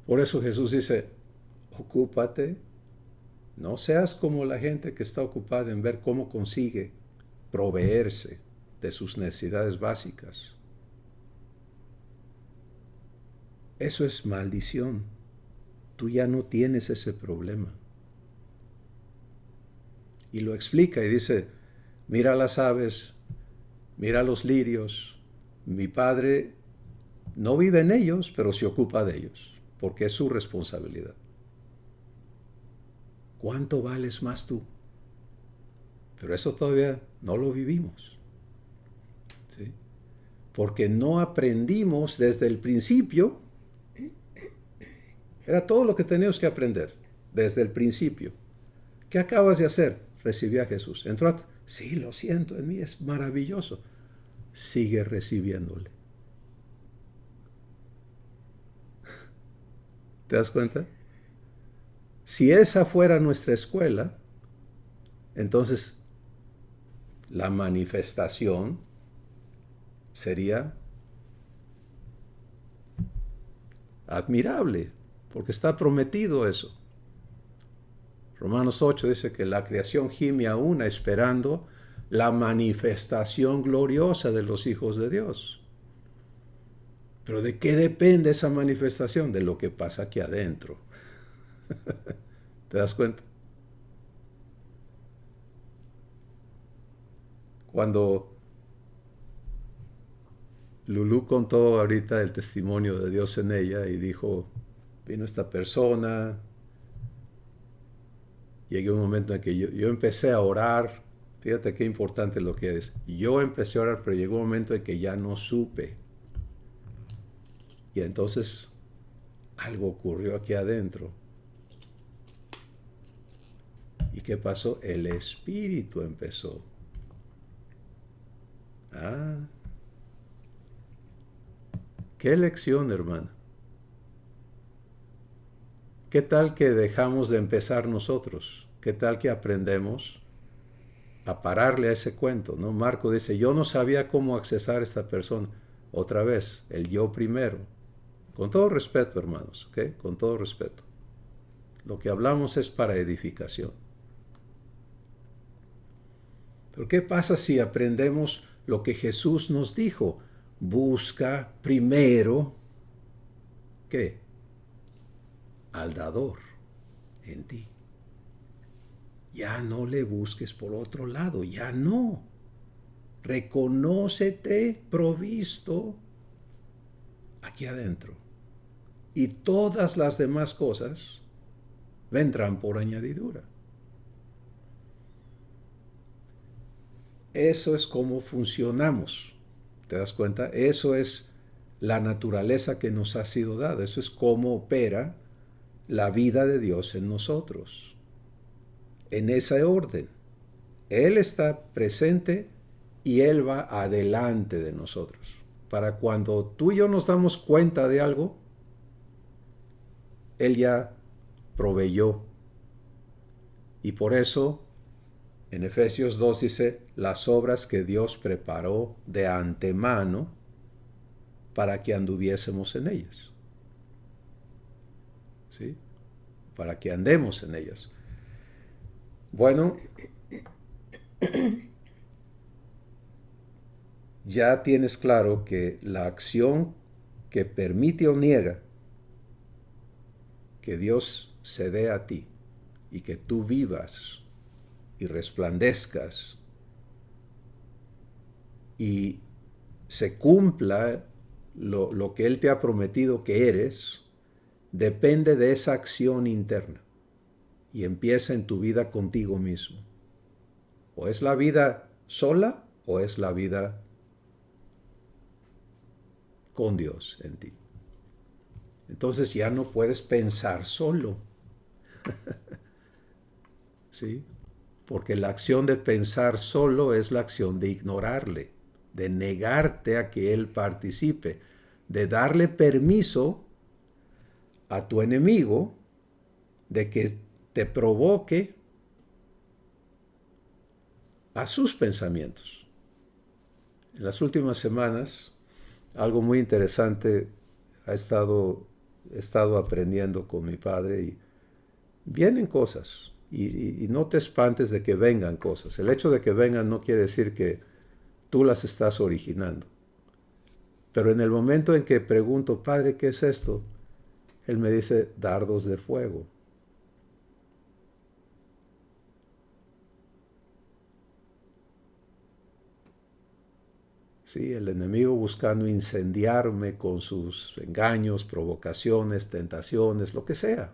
Por eso Jesús dice, ocúpate, no seas como la gente que está ocupada en ver cómo consigue proveerse de sus necesidades básicas. Eso es maldición. Tú ya no tienes ese problema. Y lo explica y dice, mira las aves, mira los lirios, mi Padre no vive en ellos, pero se ocupa de ellos, porque es su responsabilidad. ¿Cuánto vales más tú? Pero eso todavía no lo vivimos. ¿Sí? Porque no aprendimos desde el principio Era todo lo que teníamos que aprender desde el principio. ¿Qué acabas de hacer? Recibí a Jesús. Entró a... Sí, lo siento, en mí es maravilloso. Sigue recibiéndole. ¿Te das cuenta? Si esa fuera nuestra escuela, entonces la manifestación sería admirable, porque está prometido eso. Romanos 8 dice que la creación gime a una esperando la manifestación gloriosa de los hijos de Dios. Pero ¿de qué depende esa manifestación? De lo que pasa aquí adentro. ¿Te das cuenta? Cuando Lulú contó ahorita el testimonio de Dios en ella y dijo, vino esta persona, llegué a un momento en que yo empecé a orar, fíjate qué importante lo que es, yo empecé a orar, pero llegó un momento en que ya no supe. Y entonces algo ocurrió aquí adentro. ¿Y qué pasó? El Espíritu empezó. Ah, qué lección, hermana. ¿Qué tal que dejamos de empezar nosotros? ¿Qué tal que aprendemos a pararle a ese cuento? ¿No? Marco dice, yo no sabía cómo accesar a esta persona. Otra vez, el yo primero. Con todo respeto, hermanos, ¿ok? Con todo respeto. Lo que hablamos es para edificación. Pero ¿qué pasa si aprendemos lo que Jesús nos dijo? Busca primero, ¿qué? Al dador en ti. Ya no le busques por otro lado, ya no. Reconócete provisto aquí adentro. Y todas las demás cosas vendrán por añadidura. Eso es cómo funcionamos. ¿Te das cuenta? Eso es la naturaleza que nos ha sido dada. Eso es cómo opera la vida de Dios en nosotros. En ese orden. Él está presente y Él va adelante de nosotros. Para cuando tú y yo nos damos cuenta de algo, Él ya proveyó. Y por eso, en Efesios 2 dice, las obras que Dios preparó de antemano para que anduviésemos en ellas. ¿Sí? Para que andemos en ellas. Bueno, ya tienes claro que la acción que permite o niega que Dios se dé a ti y que tú vivas y resplandezcas y se cumpla lo que Él te ha prometido que eres, depende de esa acción interna y empieza en tu vida contigo mismo. O es la vida sola o es la vida con Dios en ti. Entonces ya no puedes pensar solo. ¿Sí? Porque la acción de pensar solo es la acción de ignorarle, de negarte a que Él participe, de darle permiso a tu enemigo de que te provoque a sus pensamientos. En las últimas semanas, algo muy interesante he estado aprendiendo con mi padre y vienen cosas. Y no te espantes de que vengan cosas. El hecho de que vengan no quiere decir que tú las estás originando. Pero en el momento en que pregunto, Padre, ¿qué es esto? Él me dice, dardos de fuego. Sí, el enemigo buscando incendiarme con sus engaños, provocaciones, tentaciones, lo que sea.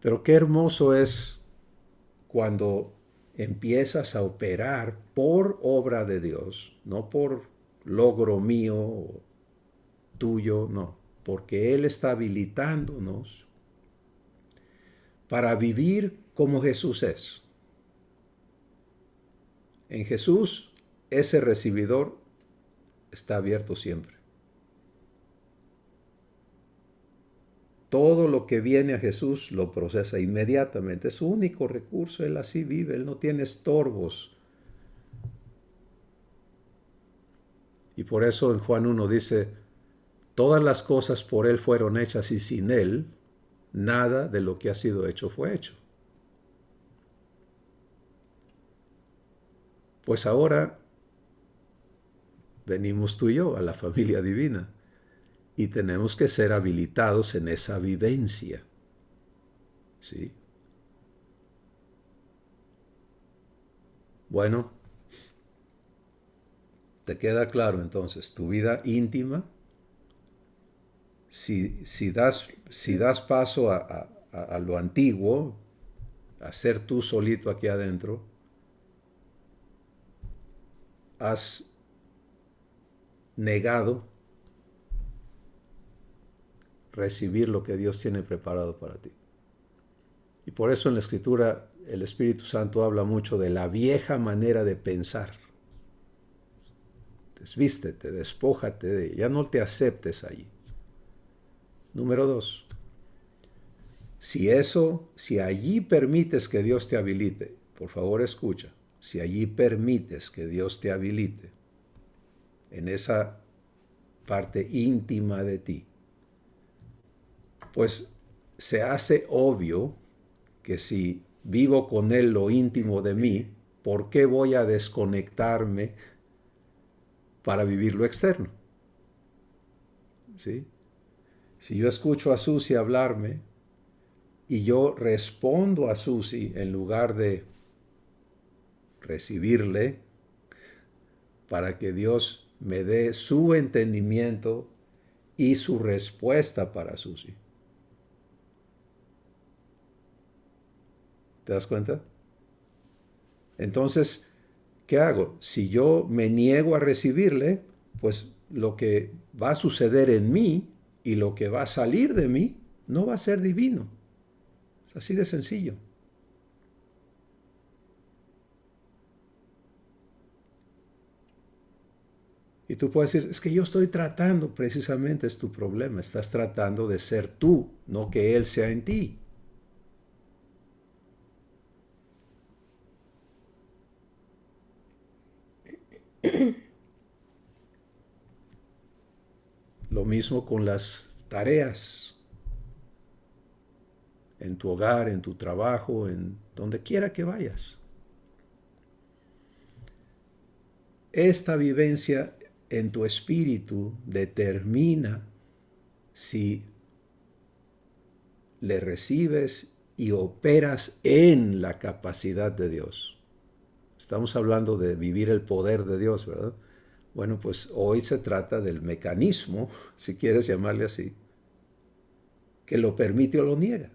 Pero qué hermoso es cuando empiezas a operar por obra de Dios, no por logro mío o tuyo, no, porque Él está habilitándonos para vivir como Jesús es. En Jesús, ese recibidor está abierto siempre. Todo lo que viene a Jesús lo procesa inmediatamente. Es su único recurso. Él así vive. Él no tiene estorbos. Y por eso en Juan 1 dice, todas las cosas por Él fueron hechas y sin Él, nada de lo que ha sido hecho fue hecho. Pues ahora venimos tú y yo a la familia divina. Y tenemos que ser habilitados en esa vivencia. ¿Sí? Bueno, ¿te queda claro entonces? Tu vida íntima, si das paso a lo antiguo, a ser tú solito aquí adentro, has negado recibir lo que Dios tiene preparado para ti. Y por eso en la Escritura el Espíritu Santo habla mucho de la vieja manera de pensar. Desvístete, despójate de ella, ya no te aceptes allí. Número 2. Si allí permites que Dios te habilite, por favor escucha, si allí permites que Dios te habilite en esa parte íntima de ti, pues se hace obvio que si vivo con Él lo íntimo de mí, ¿por qué voy a desconectarme para vivir lo externo? ¿Sí? Si yo escucho a Susi hablarme y yo respondo a Susi en lugar de recibirle para que Dios me dé su entendimiento y su respuesta para Susi. ¿Te das cuenta? Entonces, ¿qué hago? Si yo me niego a recibirle, pues lo que va a suceder en mí y lo que va a salir de mí no va a ser divino. Es así de sencillo. Y tú puedes decir, es que yo estoy tratando, precisamente es tu problema, estás tratando de ser tú, no que Él sea en ti. Lo mismo con las tareas, en tu hogar, en tu trabajo, en donde quiera que vayas. Esta vivencia en tu espíritu determina si le recibes y operas en la capacidad de Dios. Estamos hablando de vivir el poder de Dios, ¿verdad? Bueno, pues hoy se trata del mecanismo, si quieres llamarle así, que lo permite o lo niega.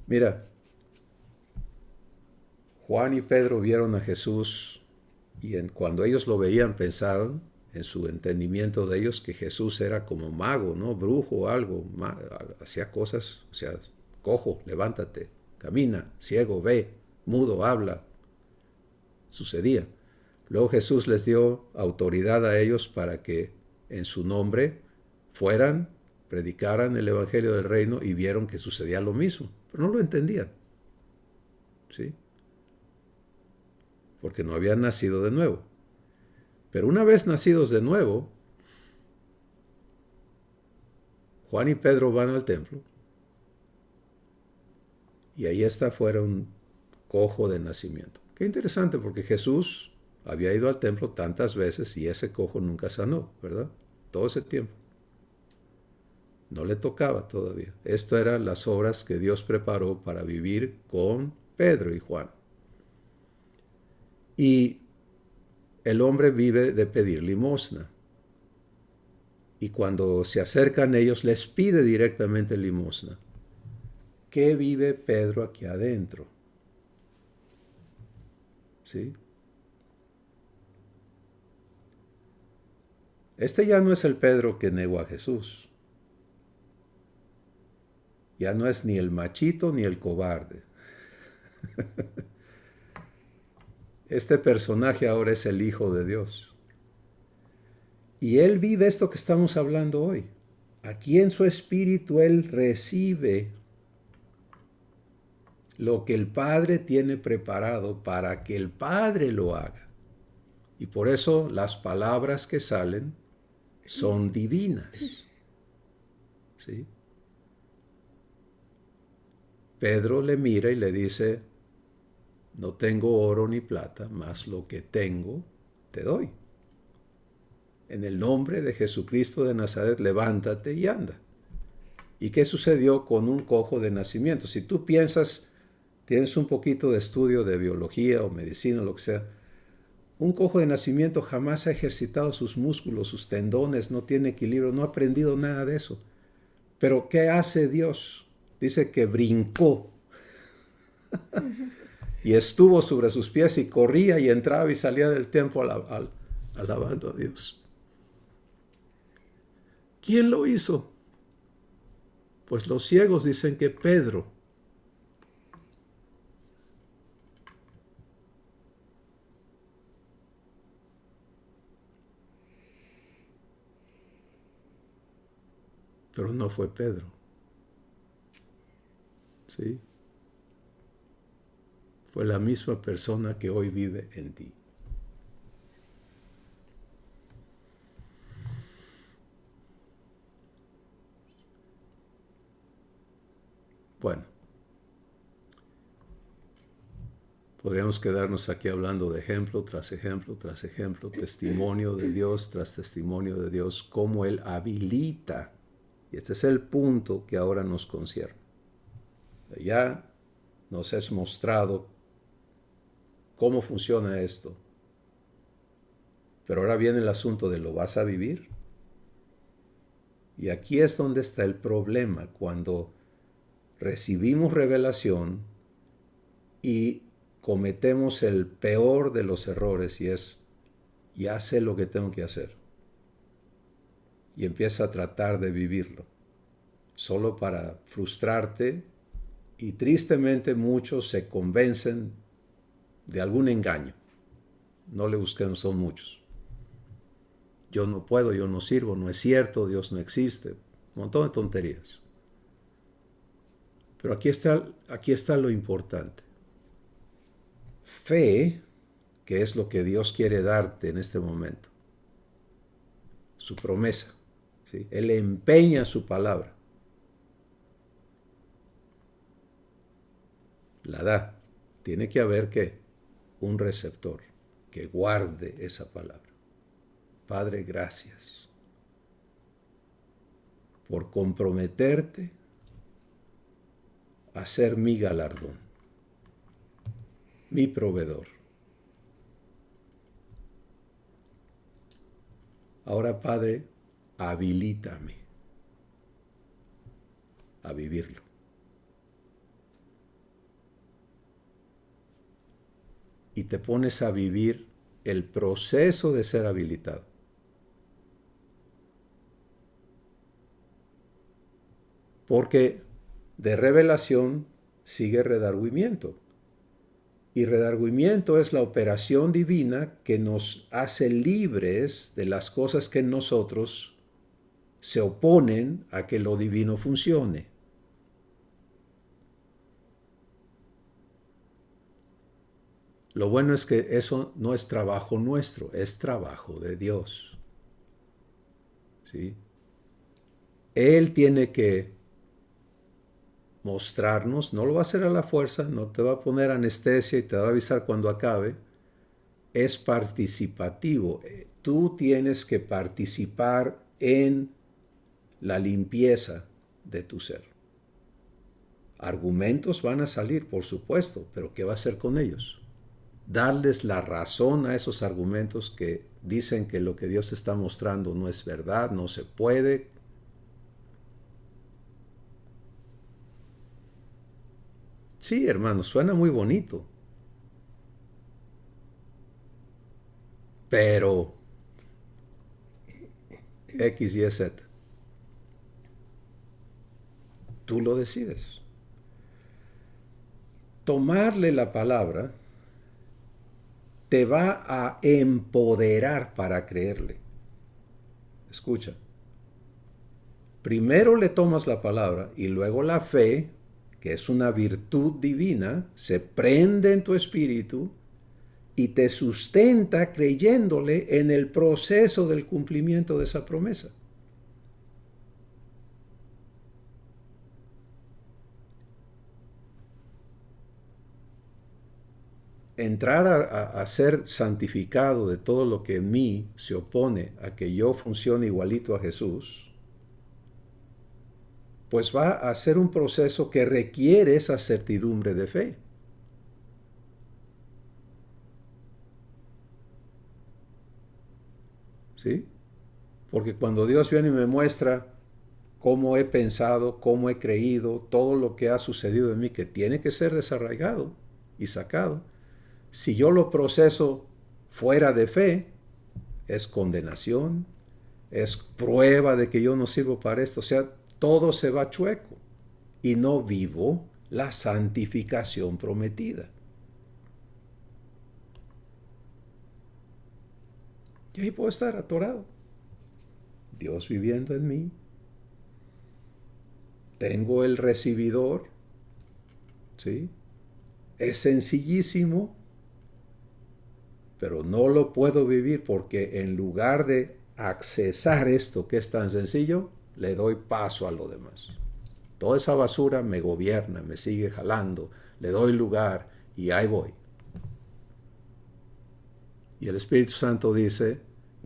Mira, Juan y Pedro vieron a Jesús y cuando ellos lo veían pensaron en su entendimiento de ellos que Jesús era como mago, ¿no? Brujo o algo, hacía cosas, o sea, cojo, levántate, camina, ciego, ve, mudo, habla. Sucedía. Luego Jesús les dio autoridad a ellos para que en su nombre fueran, predicaran el Evangelio del Reino y vieron que sucedía lo mismo, pero no lo entendían. ¿Sí? Porque no habían nacido de nuevo. Pero una vez nacidos de nuevo, Juan y Pedro van al templo y ahí está fuera un cojo de nacimiento. Qué interesante porque Jesús había ido al templo tantas veces y ese cojo nunca sanó, ¿verdad? Todo ese tiempo. No le tocaba todavía. Esto eran las obras que Dios preparó para vivir con Pedro y Juan. Y el hombre vive de pedir limosna. Y cuando se acercan ellos, les pide directamente limosna. ¿Qué vive Pedro aquí adentro? ¿sí? Este ya no es el Pedro que negó a Jesús. Ya no es ni el machito ni el cobarde. Este personaje ahora es el Hijo de Dios. Y él vive esto que estamos hablando hoy. Aquí en su espíritu él recibe lo que el Padre tiene preparado para que el Padre lo haga. Y por eso las palabras que salen son divinas. ¿Sí? Pedro le mira y le dice, no tengo oro ni plata, mas lo que tengo te doy. En el nombre de Jesucristo de Nazaret, levántate y anda. ¿Y qué sucedió con un cojo de nacimiento? Si tú piensas, tienes un poquito de estudio de biología o medicina o lo que sea, un cojo de nacimiento jamás ha ejercitado sus músculos, sus tendones, no tiene equilibrio, no ha aprendido nada de eso. Pero ¿qué hace Dios? Dice que brincó y estuvo sobre sus pies y corría y entraba y salía del templo alabando a Dios. ¿Quién lo hizo? Pues los ciegos dicen que Pedro. Pero no fue Pedro. ¿Sí? Fue la misma persona que hoy vive en ti. Bueno, podríamos quedarnos aquí hablando de ejemplo tras ejemplo tras ejemplo, testimonio de Dios tras testimonio de Dios, cómo Él habilita. Y este es el punto que ahora nos concierne. Ya nos es mostrado cómo funciona esto. Pero ahora viene el asunto de ¿lo vas a vivir? Y aquí es donde está el problema, cuando recibimos revelación y cometemos el peor de los errores, y es, ya sé lo que tengo que hacer. Y empieza a tratar de vivirlo, solo para frustrarte, y tristemente muchos se convencen de algún engaño. No le busquemos, son muchos. Yo no puedo, yo no sirvo, no es cierto, Dios no existe. Un montón de tonterías. Pero aquí está lo importante. Fe, que es lo que Dios quiere darte en este momento. Su promesa. ¿Sí? Él empeña su palabra. La da. Tiene que haber ¿qué? Un receptor que guarde esa palabra. Padre, gracias por comprometerte a ser mi galardón, mi proveedor. Ahora, Padre, habilítame a vivirlo. Y te pones a vivir el proceso de ser habilitado. Porque de revelación sigue redargüimiento. Y redargüimiento es la operación divina que nos hace libres de las cosas que en nosotros se oponen a que lo divino funcione. Lo bueno es que eso no es trabajo nuestro, es trabajo de Dios. ¿Sí? Él tiene que mostrarnos, no lo va a hacer a la fuerza, no te va a poner anestesia y te va a avisar cuando acabe. Es participativo. Tú tienes que participar en la limpieza de tu ser. Argumentos van a salir, por supuesto, pero ¿qué va a hacer con ellos? Darles la razón a esos argumentos que dicen que lo que Dios está mostrando no es verdad, no se puede. Sí, hermano, suena muy bonito. pero X, Y, Z. Tú lo decides. Tomarle la palabra te va a empoderar para creerle. Escucha. Primero le tomas la palabra y luego la fe, que es una virtud divina, se prende en tu espíritu y te sustenta creyéndole en el proceso del cumplimiento de esa promesa. Entrar a ser santificado de todo lo que en mí se opone a que yo funcione igualito a Jesús, pues va a ser un proceso que requiere esa certidumbre de fe. ¿Sí? Porque cuando Dios viene y me muestra cómo he pensado, cómo he creído, todo lo que ha sucedido en mí, que tiene que ser desarraigado y sacado, si yo lo proceso fuera de fe, es condenación, es prueba de que yo no sirvo para esto. O sea, todo se va chueco y no vivo la santificación prometida. Y ahí puedo estar atorado. Dios viviendo en mí. Tengo el recibidor. ¿Sí? Es sencillísimo, pero no lo puedo vivir porque en lugar de accesar esto que es tan sencillo, le doy paso a lo demás. Toda esa basura me gobierna, me sigue jalando, le doy lugar y ahí voy. Y el Espíritu Santo dice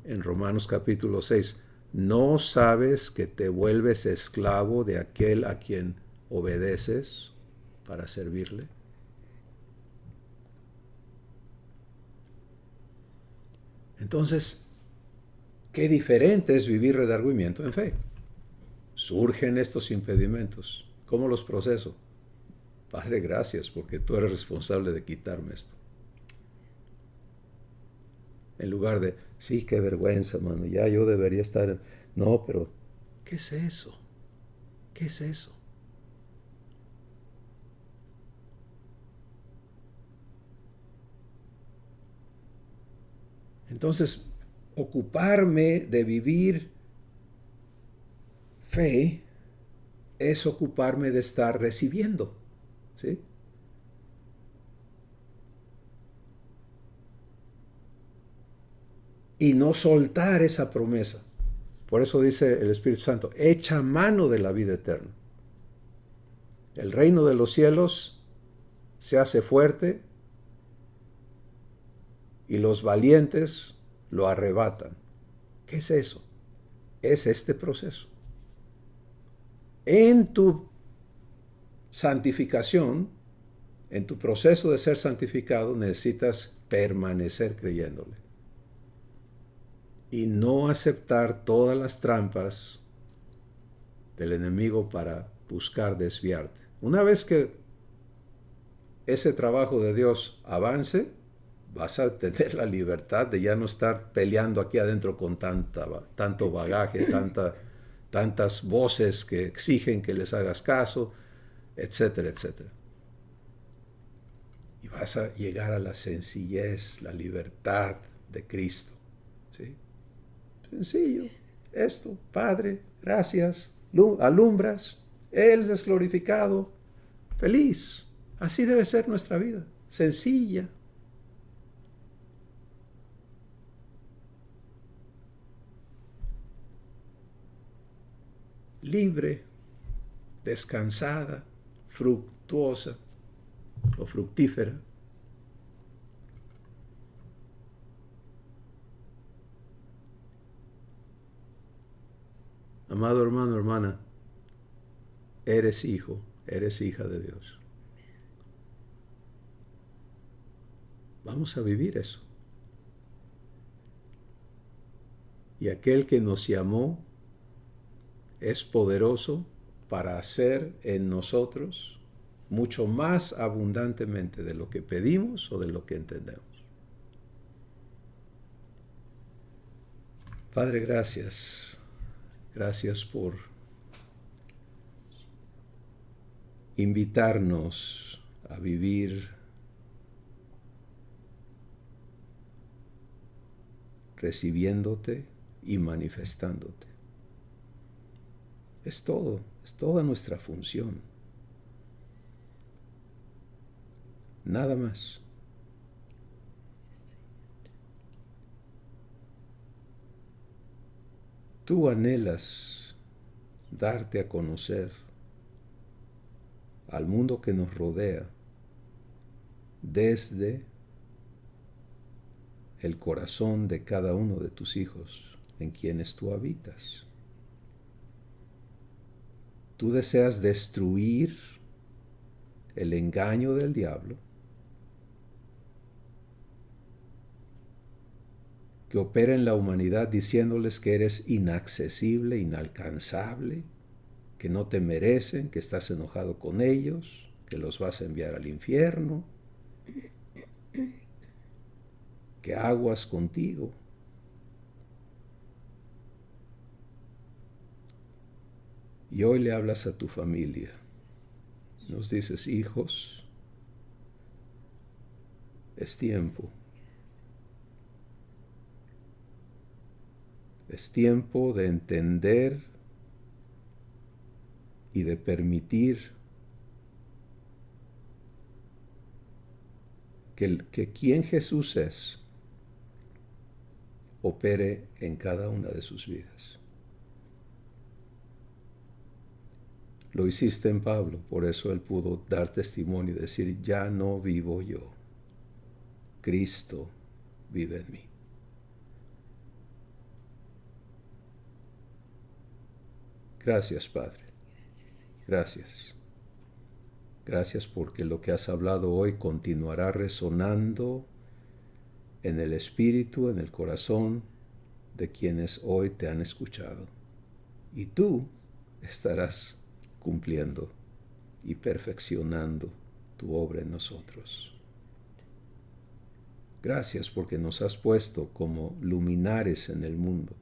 en Romanos capítulo 6, ¿no sabes que te vuelves esclavo de aquel a quien obedeces para servirle? Entonces, qué diferente es vivir redargüimiento en fe. Surgen estos impedimentos. ¿Cómo los proceso? Padre, gracias porque tú eres responsable de quitarme esto. En lugar de, sí, qué vergüenza, mano, ya yo debería estar... No, pero, ¿qué es eso? ¿Qué es eso? Entonces, ocuparme de vivir fe es ocuparme de estar recibiendo, ¿sí? Y no soltar esa promesa. Por eso dice el Espíritu Santo, echa mano de la vida eterna. El reino de los cielos se hace fuerte y los valientes lo arrebatan. ¿Qué es eso? Es este proceso. En tu santificación, en tu proceso de ser santificado, necesitas permanecer creyéndole. Y no aceptar todas las trampas del enemigo para buscar desviarte. Una vez que ese trabajo de Dios avance, vas a tener la libertad de ya no estar peleando aquí adentro con tanto bagaje, tantas voces que exigen que les hagas caso, etcétera, etcétera. Y vas a llegar a la sencillez, la libertad de Cristo. ¿Sí? Sencillo. Esto, Padre, gracias, alumbras, Él es glorificado, feliz. Así debe ser nuestra vida, sencilla. Libre, descansada, fructuosa o fructífera. Amado hermano, hermana, eres hijo, eres hija de Dios. Vamos a vivir eso. Y aquel que nos llamó es poderoso para hacer en nosotros mucho más abundantemente de lo que pedimos o de lo que entendemos. Padre, gracias. Gracias por invitarnos a vivir recibiéndote y manifestándote. Es todo, es toda nuestra función. Nada más. Tú anhelas darte a conocer al mundo que nos rodea desde el corazón de cada uno de tus hijos en quienes tú habitas. Tú deseas destruir el engaño del diablo que opera en la humanidad diciéndoles que eres inaccesible, inalcanzable, que no te merecen, que estás enojado con ellos, que los vas a enviar al infierno, que aguas contigo. Y hoy le hablas a tu familia. Nos dices, hijos, es tiempo. Es tiempo de entender y de permitir que quien Jesús es opere en cada una de sus vidas. Lo hiciste en Pablo, por eso él pudo dar testimonio y decir, ya no vivo yo, Cristo vive en mí. Gracias, Padre. Gracias. Gracias porque lo que has hablado hoy continuará resonando en el espíritu, en el corazón de quienes hoy te han escuchado. Y tú estarás cumpliendo y perfeccionando tu obra en nosotros. Gracias porque nos has puesto como luminares en el mundo.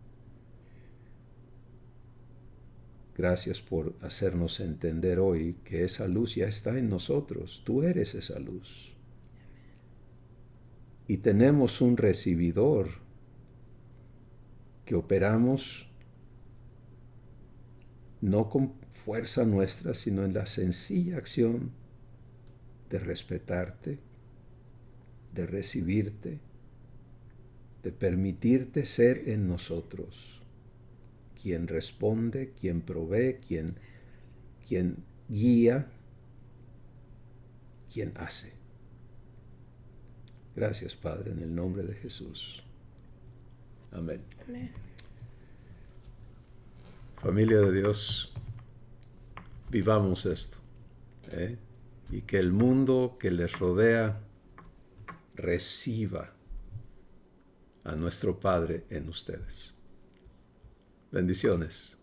Gracias por hacernos entender hoy que esa luz ya está en nosotros. Tú eres esa luz. Y tenemos un recibidor que operamos no con fuerza nuestra, sino en la sencilla acción de respetarte, de recibirte, de permitirte ser en nosotros quien responde, quien provee, quien guía, quien hace. Gracias, Padre, en el nombre de Jesús. Amén. Amén. Familia de Dios, vivamos esto, y que el mundo que les rodea reciba a nuestro Padre en ustedes. Bendiciones.